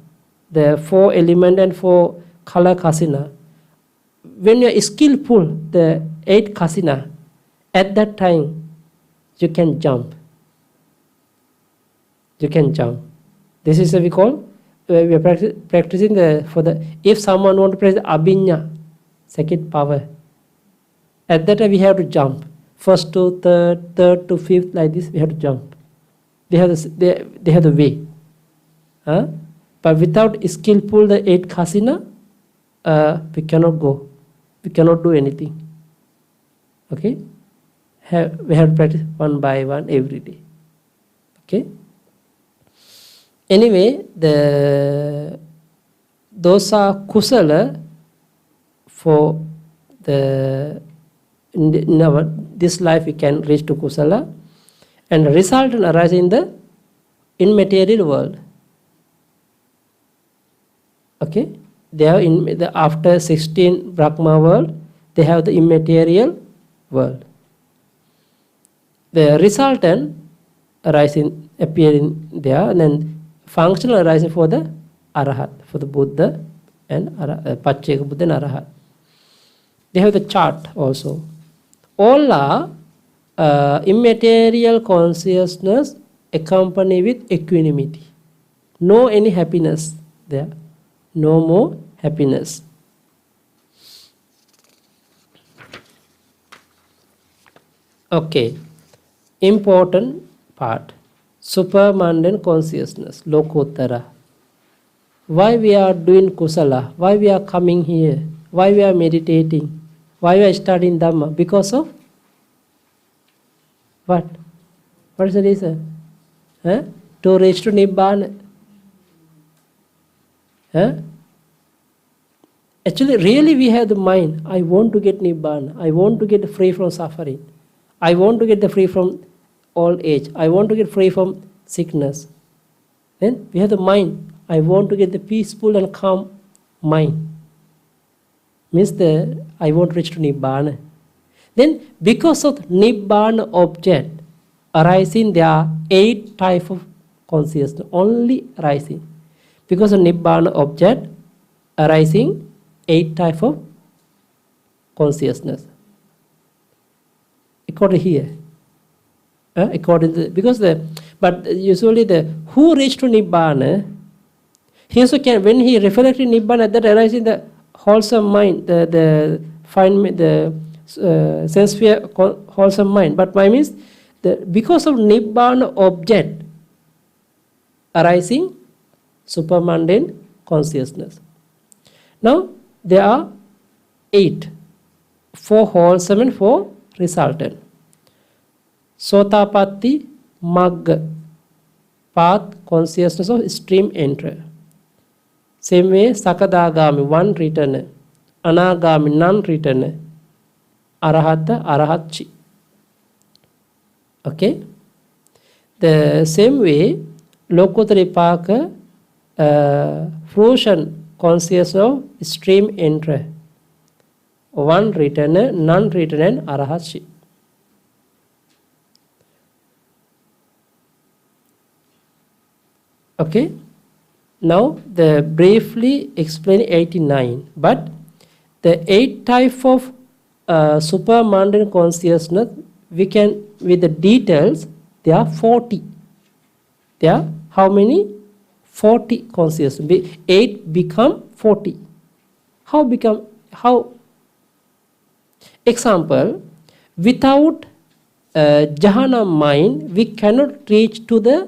the 4 element and 4 color kasina, when you are skillful, the 8 kasina, at that time, you can jump. You can jump. This is what we call, we are practicing if someone want to practice abhinya, second power, at that time we have to jump. First to third, third to fifth, like this, we have to jump. They have the way. But without skillful, the 8 kasina, we cannot go. We cannot do anything. Okay? We have to practice one by one every day. Okay? Anyway, those are kusala for in this life we can reach to kusala, and result arise in the immaterial world. Okay, they have after 16 Brahma world, they have the immaterial world. The resultant arising appearing there, and then functional arising for the Arahat, for the Buddha and Pacceka Buddha and Arahat. They have the chart also. All are immaterial consciousness accompanied with equanimity. No any happiness there. No more happiness. Okay. important part. Supermundane consciousness, Lokotara. Why we are doing kusala? Why we are coming here? Why we are meditating? Why we are studying Dhamma? Because of what? What is the reason? Huh? To reach to Nibbana. Huh? Actually, really we have the mind. I want to get Nibbana. I want to get free from suffering. I want to get free from old age. I want to get free from sickness. Then we have the mind. I want to get the peaceful and calm mind. Means I want to reach to Nibbana. Then because of Nibbana object arising, there are 8 types of consciousness. Only arising. Because of Nibbana object arising, 8 types of consciousness. According here. According to but usually who reach to Nibbana, he also can, when he reflects in Nibbana, that arises in the wholesome mind, the sense sphere wholesome mind. But my means, because of Nibbana object arising, supermundane consciousness. Now, there are 8. 4 wholesome and 4 resultant. Sotapatti, Magga, path, consciousness of stream entry. Same way, Sakadagami, 1 returner. Anagami, none returner. Arahata, Arahatchi. Okay? The same way, Lokotaripaka, fruition, consciousness of stream entry. 1 returner, none returner, and Arahatchi. Okay? Now, briefly explain 89. But the 8 type of supermundane consciousness, we can, with the details, there are 40. There are how many? 40 consciousness. 8 become 40. How? Example, without jhana mind, we cannot reach to the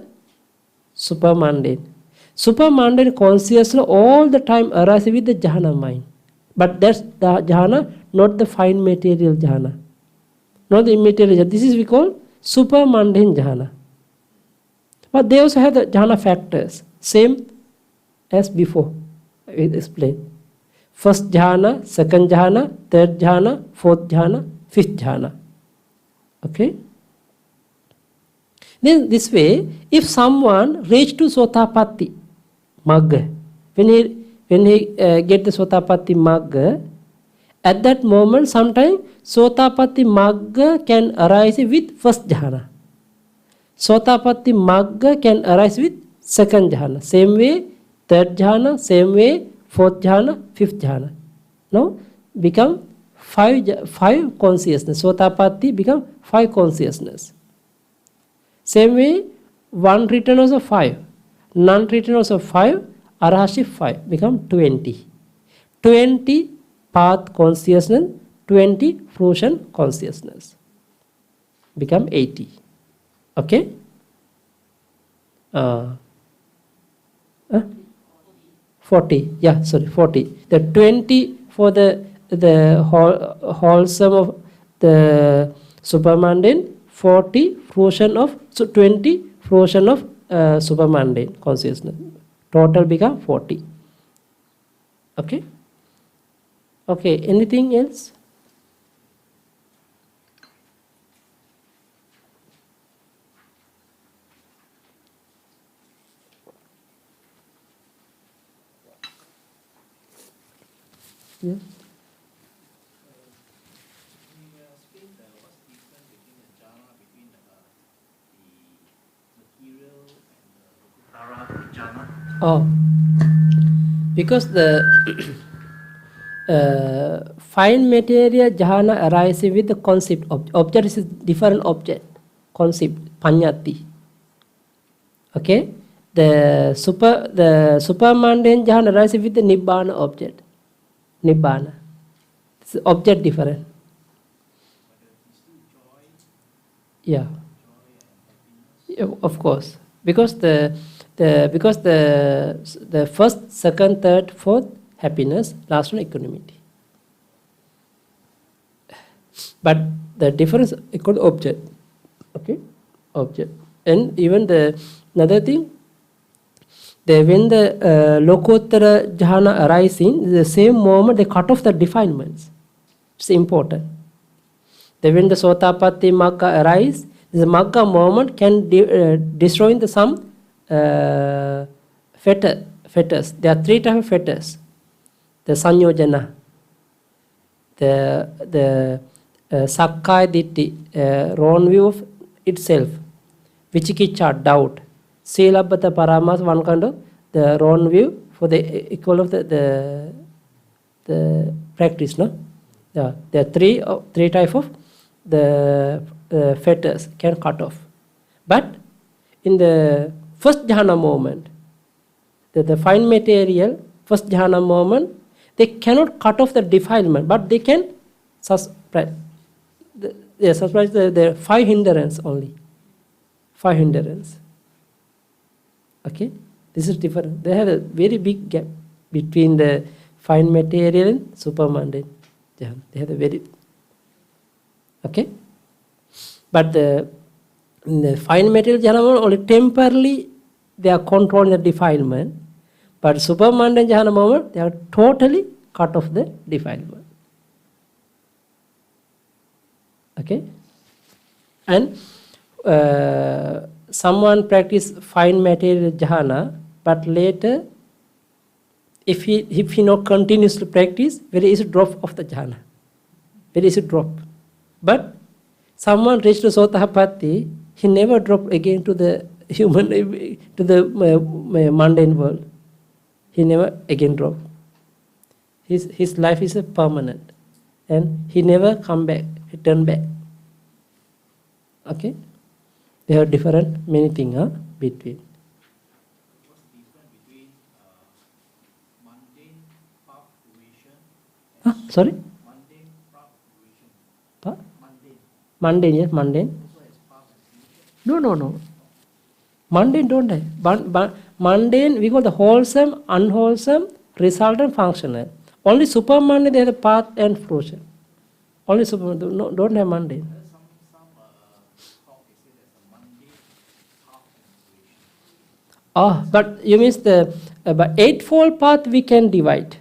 supermundane. Supermundane consciousness all the time arises with the jhana mind. But that's the jhana, not the fine material jhana. Not the immaterial jhana. This is we call supermundane jhana. But they also have the jhana factors. Same as before. I will explain. First jhana, second jhana, third jhana, fourth jhana, fifth jhana. Okay? Then this way, if someone reach to Sotapatti Magga, when he get the Sotapatti Magga, at that moment, sometimes Sotapatti Magga can arise with first jhana. Sotapatti Magga can arise with second jhana. Same way, third jhana, same way, fourth jhana, fifth jhana. Now, become 5 consciousness. Sotapatti become 5 consciousness. Same way, 1 written also 5, none written also 5, Arahashi 5, become 20. 20 path consciousness, 20 fruition consciousness. Become 80. Okay? 40. Yeah, sorry, 40. The 20 for the wholesome of the supermundane, 40 fruition of, so 20 fruition of supermundane consciousness. Total become 40. Okay? Okay, anything else? Yeah. Oh, because the fine material jhana arises with the concept of object is different object concept panyati. Okay, the supermundane jhana arises with the nibbana object. Nibbana, it's object different. Yeah. Yeah, of course, because the first, second, third, fourth happiness, last one equanimity. But the difference equal object, okay, object, and even the another thing, when the Lokottara jhana arising, the same moment they cut off the defilements. It's important. Then when the Sotapatti Magga arise, the Magga moment can destroy the some fetters. There are three types of fetters. The Sanyojana, the Sakkaya Ditti, wrong view of itself, Vichikicha, doubt, Silabbata Paramas, one kind of the wrong view for the equal of the practice, no? Yeah, there are three type of the fetters can cut off. But in the first jhana moment, the fine material, first jhana moment, they cannot cut off the defilement, but they can suppress the five hindrance only. Five hindrance. Okay? This is different. They have a very big gap between the fine material and supermundane jhana. They have a very... Okay? But in the fine material jhana only temporarily they are controlling the defilement. But supermundane jhana moment, they are totally cut off the defilement. Okay? And someone practice fine material jhana, but later, if he not continuously practice, very easy drop of the jhana. Very easy drop. But someone reached to Sotapatti, he never dropped again to the human, to the mundane world. He never again dropped. His life is a permanent, and he never come back. He turn back. Okay, they have different many things between. What's the difference between mundane path duration? Sorry. Mundane path duration. Mundane. Mundane, yes, mundane. Also has path and duration. No. Mundane don't have. Mundane, we call the wholesome, unwholesome, resultant, functional. Only supermundane, they have the path and fruition. Only supermundane, don't have mundane. There's some talk, they say there's a mundane path and duration. But you means the but eightfold path we can divide.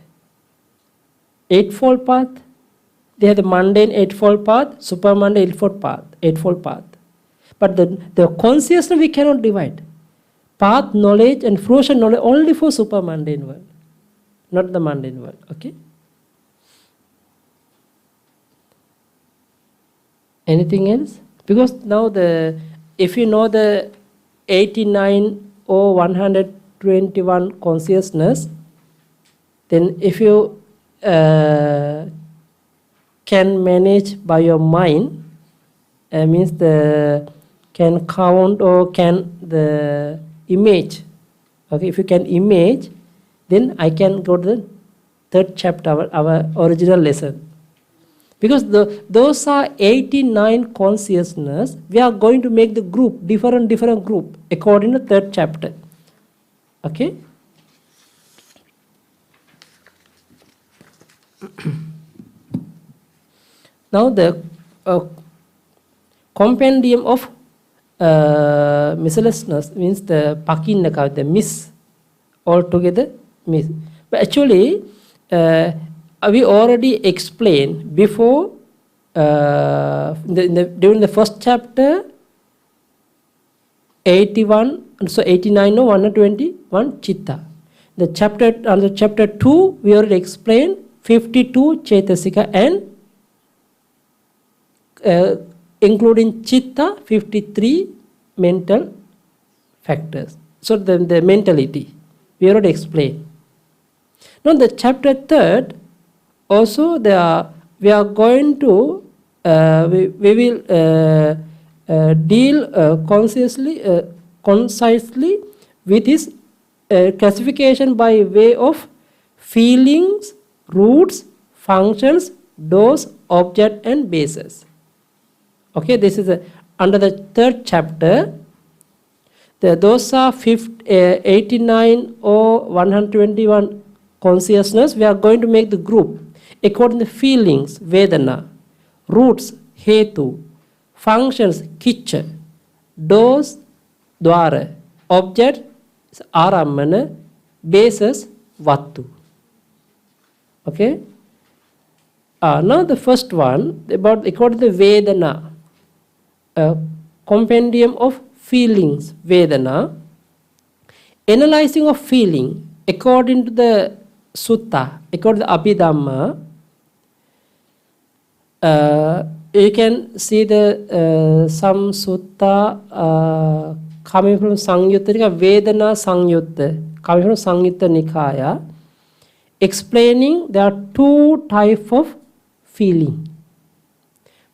Eightfold path, they have the mundane eightfold path, supermundane eightfold path. But the consciousness we cannot divide. Path knowledge and fruition knowledge only for supermundane world, not the mundane world. Okay. Anything else? Because now if you know the 89 or 121 consciousness, then if you can manage by your mind, means can count or can the image. Okay, if you can image, then I can go to the third chapter, our original lesson. Because those are 89 consciousness, we are going to make the group, different group, according to third chapter. Okay? Now the compendium of miscellaneousness means the pakinnaka, the miss, altogether miss. But actually, we already explained before during the first chapter 81, so 89 or 121 chitta. The under chapter 2 we already explained 52 Chetasika and including chitta 53 mental factors. So the mentality we already explained. Now the chapter 3 also we are going to we will deal concisely with his classification by way of feelings, roots, functions, doors, object and bases. Okay, this is under the third chapter. those are 89 or 121 consciousness. We are going to make the group according to feelings, Vedana, roots, Hetu, functions, Kicha, doors, Dwara, object, Aramana, basis, Vattu. Okay? Now the first one, about according to Vedana, a compendium of feelings, Vedana, analyzing of feeling according to the Sutta, according to Abhidhamma. You can see the some Sutta coming from Sangyutta, Vedana Sangyutta, coming from Sangyutta Nikaya, explaining there are two types of feeling: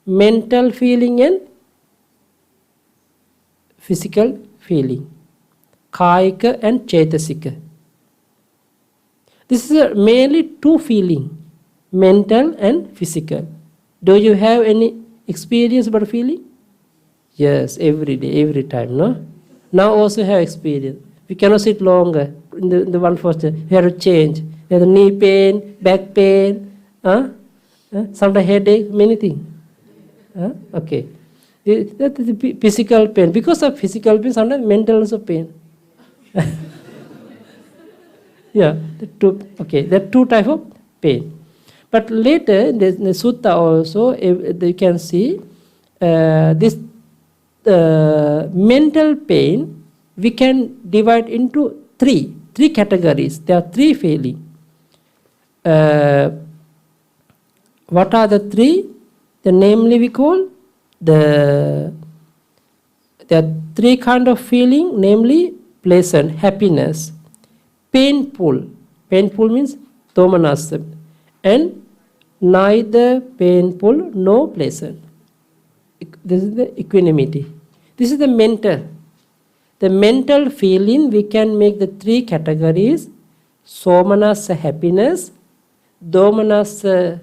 mental feeling and physical feeling, Kayika and Chetasika. This is mainly two feeling, mental and physical. Do you have any experience about feeling? Yes, every day, every time, no? Now also have experience. We cannot sit longer in the one posture. We have to change. We have knee pain, back pain, sometimes headache, many things. Okay. That is the physical pain. Because of physical pain, sometimes mental also pain. Yeah, there are two types of pain. But later, in the sutta also, you can see this mental pain, we can divide into three categories. There are three feelings. What are the three? Namely, we call there are three kind of feeling, namely pleasant, happiness, painful means domanassa, and neither painful nor pleasant. This is the equanimity. This is the mental. The mental feeling, we can make the three categories: somanassa, happiness; domanassa,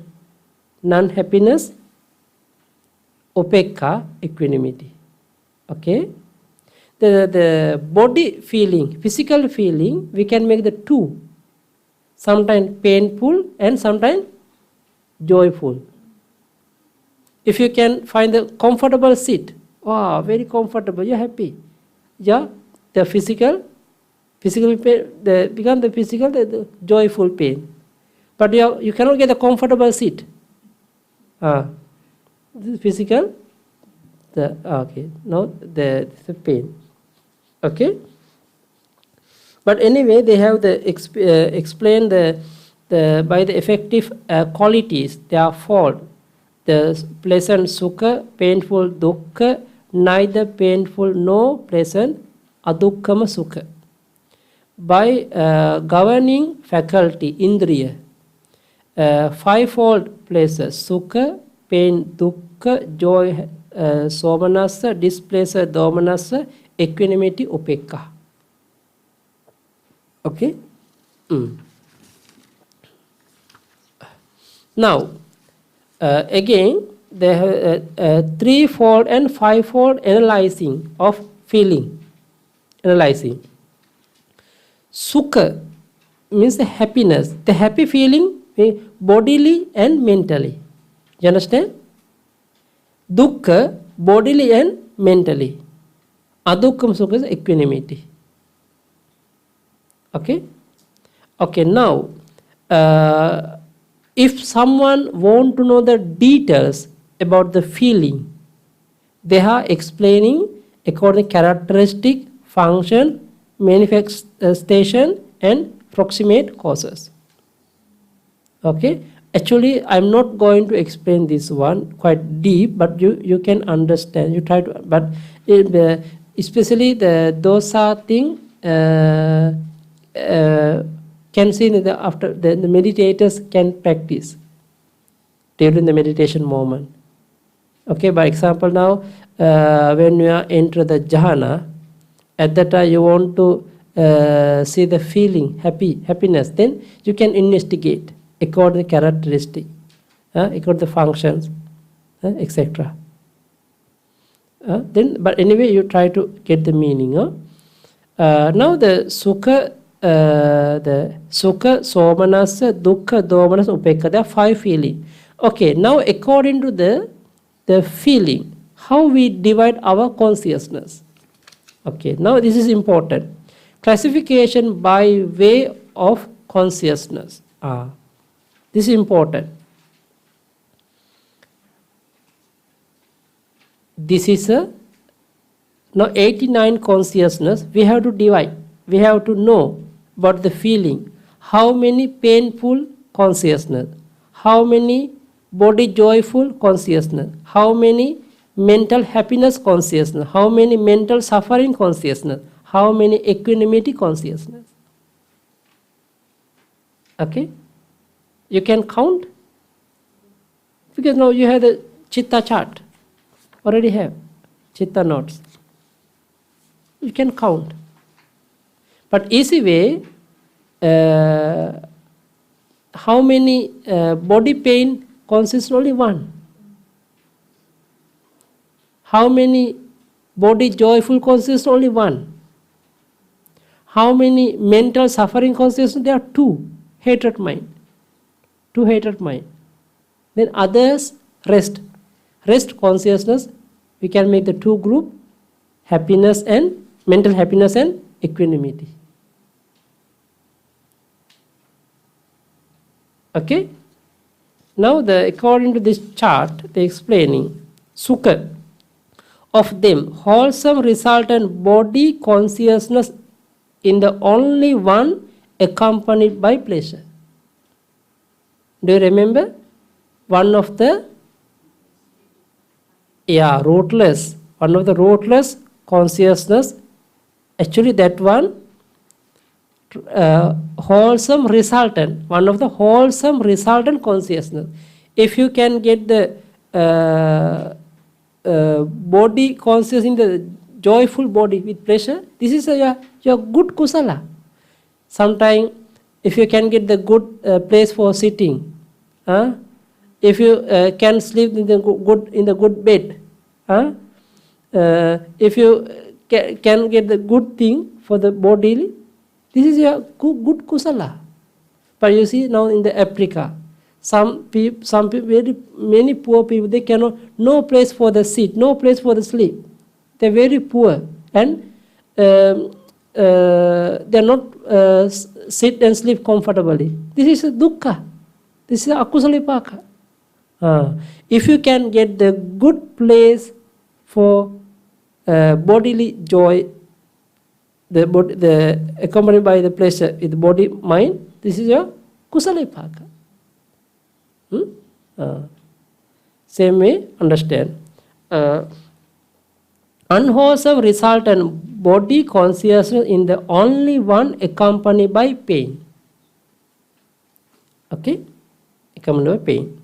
non-happiness; upekka, equanimity. Okay? The body feeling, physical feeling, we can make the two. Sometimes painful and sometimes joyful. If you can find a comfortable seat, wow, very comfortable, you're happy. Yeah, the physical pain, the joyful pain. But you cannot get a comfortable seat. This is physical. The pain. Okay. But anyway, they have explained by the effective qualities, therefore, the pleasant sukha, painful dukkha, neither painful nor pleasant adukkama sukha. By governing faculty, indriya, fivefold pleasure, sukha, pain, dukkha, joy, somanassa, displeasure, domanassa, equanimity, upekka. Okay? Now, again, they have threefold and fivefold analyzing of feeling. Analyzing. Sukha means the happiness, the happy feeling bodily and mentally. You understand? Dukkha, bodily and mentally. Adukkam sukha is equanimity. Okay? Okay, now, if someone want to know the details about the feeling, they are explaining according to characteristic, function, manifestation, and proximate causes. Okay? Actually, I'm not going to explain this one quite deep, but you can understand. You try to, but especially the dosa thing can see after the meditators can practice during the meditation moment. Okay, by example now, when you enter the jhana, at that time you want to see the feeling, happiness, then you can investigate according to characteristic, according to functions, etc. But anyway, you try to get the meaning. Now the Sukha, Somanasa, Dukkha, Domanasa, Upekha, there are 5 feelings. Okay, now according to the feeling, how we divide our consciousness. Okay, now this is important. Classification by way of consciousness. This is important. This is a now 89 consciousness. We have to divide. We have to know about the feeling. How many painful consciousness? How many body joyful consciousness? How many mental happiness consciousness? How many mental suffering consciousness? How many equanimity consciousness? Okay? You can count? Because now you have the Chitta chart. Already have Chitta notes. You can count. But easy way, how many body pain consists only 1? How many body joyful consists only 1? How many mental suffering consists? There are 2. Hatred mind. 2 hatred mind. Then others rest. Rest consciousness, we can make the 2 group, happiness and mental happiness and equanimity. Okay? Now according to this chart, they are explaining Sukha. Of them, wholesome resultant body consciousness in the only one accompanied by pleasure. Do you remember? One of the rootless. One of the rootless consciousness. Actually that one wholesome resultant. One of the wholesome resultant consciousness. If you can get the body conscious in the joyful body with pleasure, this is your good kusala. Sometimes if you can get the good place for sitting, if you can sleep in the good bed, if you can get the good thing for the body, this is your good kusala. But you see now in the Africa, some people, many poor people, they cannot, no place for the sit, no place for the sleep. They're very poor and they're not sit and sleep comfortably. This is a dukkha. This is a akusalipaka. If you can get the good place for bodily joy, the accompanied by the pleasure with the body, mind, this is your kusalipaka. Same way, understand. Unwholesome resultant body consciousness in the only one accompanied by pain. Okay? Accompanied by pain.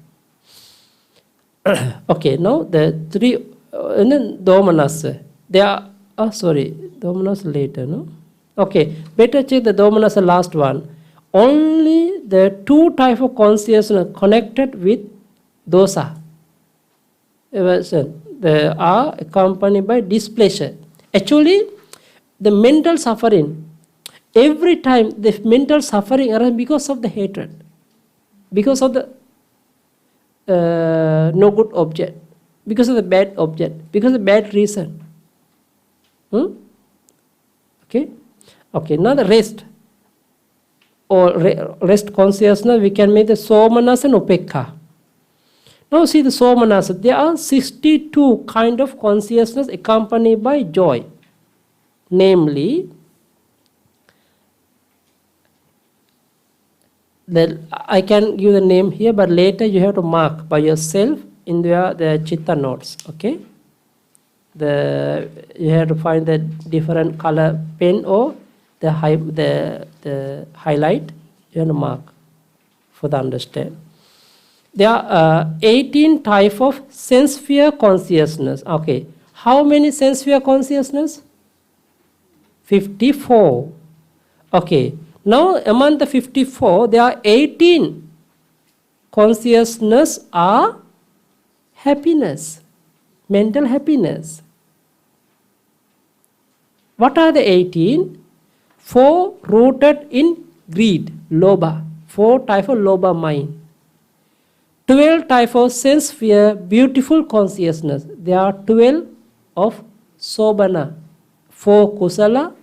Okay, now the 3, and then domanassa. They are, domanassa later, no? Okay, better check the domanassa last one. Only the 2 types of consciousness connected with dosa. They are accompanied by displeasure. Actually, the mental suffering, every time the mental suffering arises because of the hatred, because of the no good object, because of the bad object, because of the bad reason. Okay? Okay, now the rest. Or rest consciousness, we can make the somanasa and upekha. Now see the somanasa. There are 62 kind of consciousness accompanied by joy. Namely, I can give the name here, but later you have to mark by yourself in the chitta notes. Okay? You have to find the different color pen or the highlight. You have to mark for the understand. There are 18 type of sense sphere consciousness. Okay, how many sense sphere consciousness? 54. Okay, now among the 54, there are 18 consciousness are happiness, mental happiness. What are the 18? 4 rooted in greed, lobha. 4 type of lobha mind. 12 type of sense fear, beautiful consciousness. There are 12 of sobana. 4 kusala,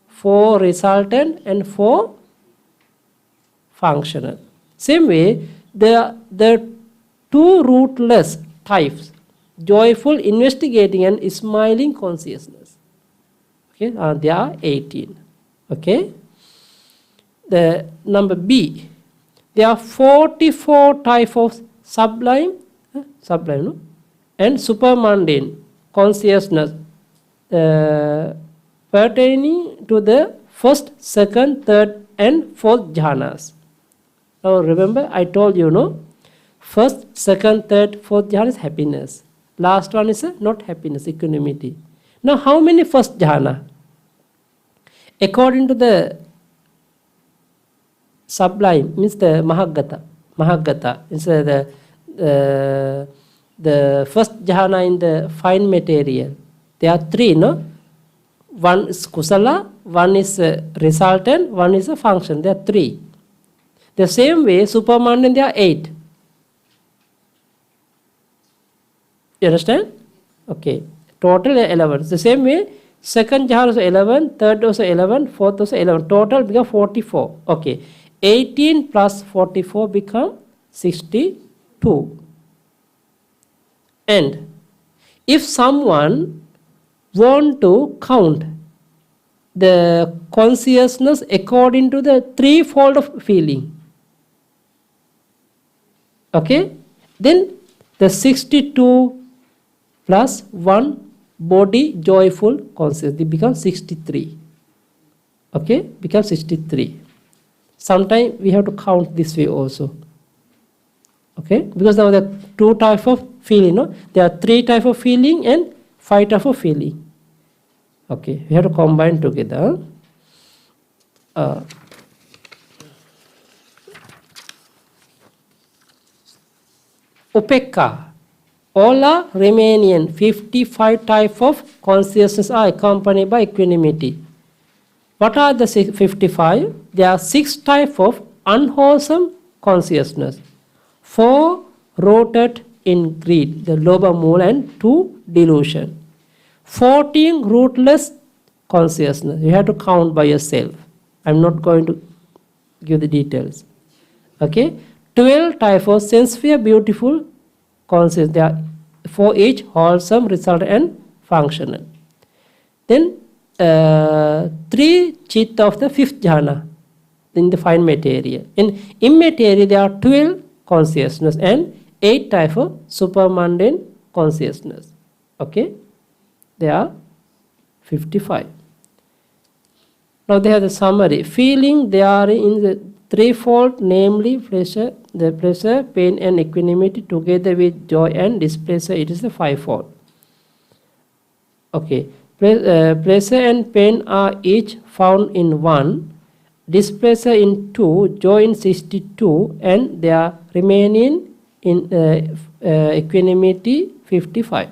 4 resultant, and 4 functional. Same way, the 2 rootless types, joyful, investigating, and smiling consciousness. Okay, there are 18. Okay, the number B, there are 44 types of sublime, no? And supermundane consciousness pertaining to the first, second, third, and fourth jhanas. Now remember, I told you, no? First, second, third, fourth jhana is happiness. Last one is not happiness, equanimity. Now, how many first jhana? According to the sublime, means the Mahagata is the first jhana in the fine material. There are 3, no? One is kusala, one is resultant, one is a function. There are 3. The same way, supermundane, there are 8. You understand? Okay. Total 11. The same way, second jhana also 11, third also 11, fourth also 11. Total become 44. Okay. 18 plus 44 become 62. And if someone want to count the consciousness according to the threefold of feeling, okay, then the 62 plus 1 body joyful consciousness, it becomes 63. Okay, becomes 63. Sometimes we have to count this way also. Okay, because now there are 2 types of feeling, no? There are 3 types of feeling and 5 types of feeling. Okay, we have to combine together. Upekka. All are Romanian. 55 types of consciousness are accompanied by equanimity. What are the 55? There are 6 types of unwholesome consciousness. 4 rooted in greed, the lobha moola, and 2 delusion. 14 rootless consciousness. You have to count by yourself. I'm not going to give the details. Okay. 12 types of sense fear, beautiful consciousness. They are for each wholesome, result, and functional. Then 3 chitta of the 5th jhana in the fine material. In immaterial, there are 12 consciousness and 8 types of supermundane consciousness. Okay. There are 55. Now they have the summary. Feeling they are in the threefold, namely pleasure, the pleasure, pain, and equanimity, together with joy and displeasure. It is the 5-fold. Okay. Pleasure and pain are each found in 1, displeasure in 2, joy in 62, and they are remaining in equanimity 55.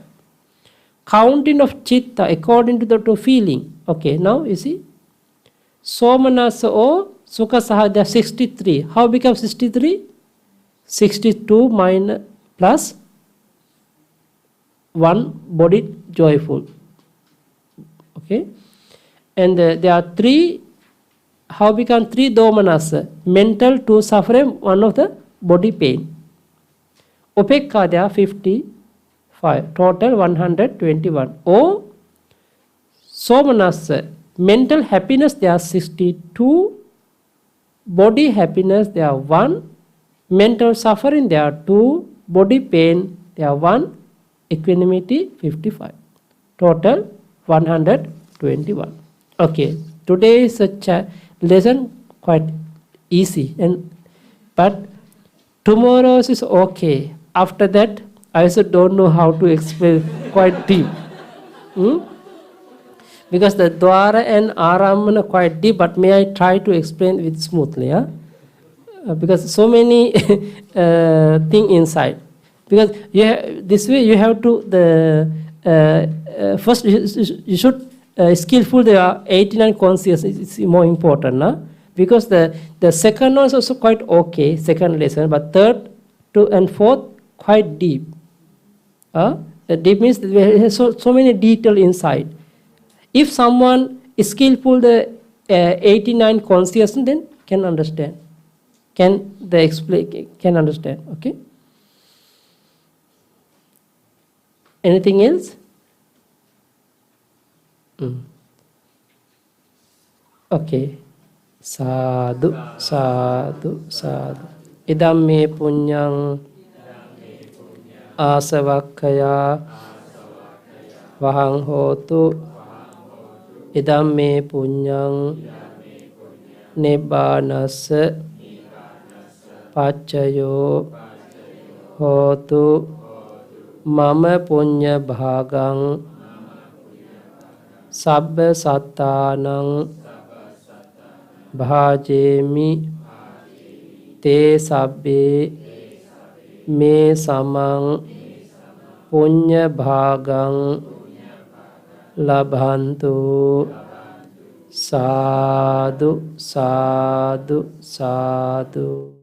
Counting of chitta according to the 2 feeling. Okay, now you see, somanasa or sukha saha, they are 63. How becomes 63? 62 minus plus 1 body joyful. Okay, and there are 3. How become 3 domanasa? Mental, 2 suffering, 1 of the body pain. Upekka, there are 55. Total 121. O somanasa, mental happiness, there are 62. Body happiness, there are 1. Mental suffering, there are 2. Body pain, there are 1. Equanimity 55. Total 121. Okay, today is a lesson quite easy, but tomorrow's is okay. After that, I also don't know how to explain quite deep. Because the Dwara and Aramana are quite deep, but may I try to explain it smoothly? Yeah? Because so many thing inside. Because this way you have to first you should skillful, there are 89 consciousness is more important, because the second one is also quite okay, second lesson, but third to and fourth quite deep. The deep means there is so many detail inside. If someone is skillful, the 89 consciousness, then can understand, can understand. Okay. Anything else? Okay. Sadhu, sadhu, sadhu. Idam me punyang asavakkaya vahang hotu. Idam me punyang nebbanassa paccayo hotu. Mama punya bhagang sabba sattanang bhajemi te sabbe me samang punya bhagang labhantu. Sadhu, sadhu, sadhu.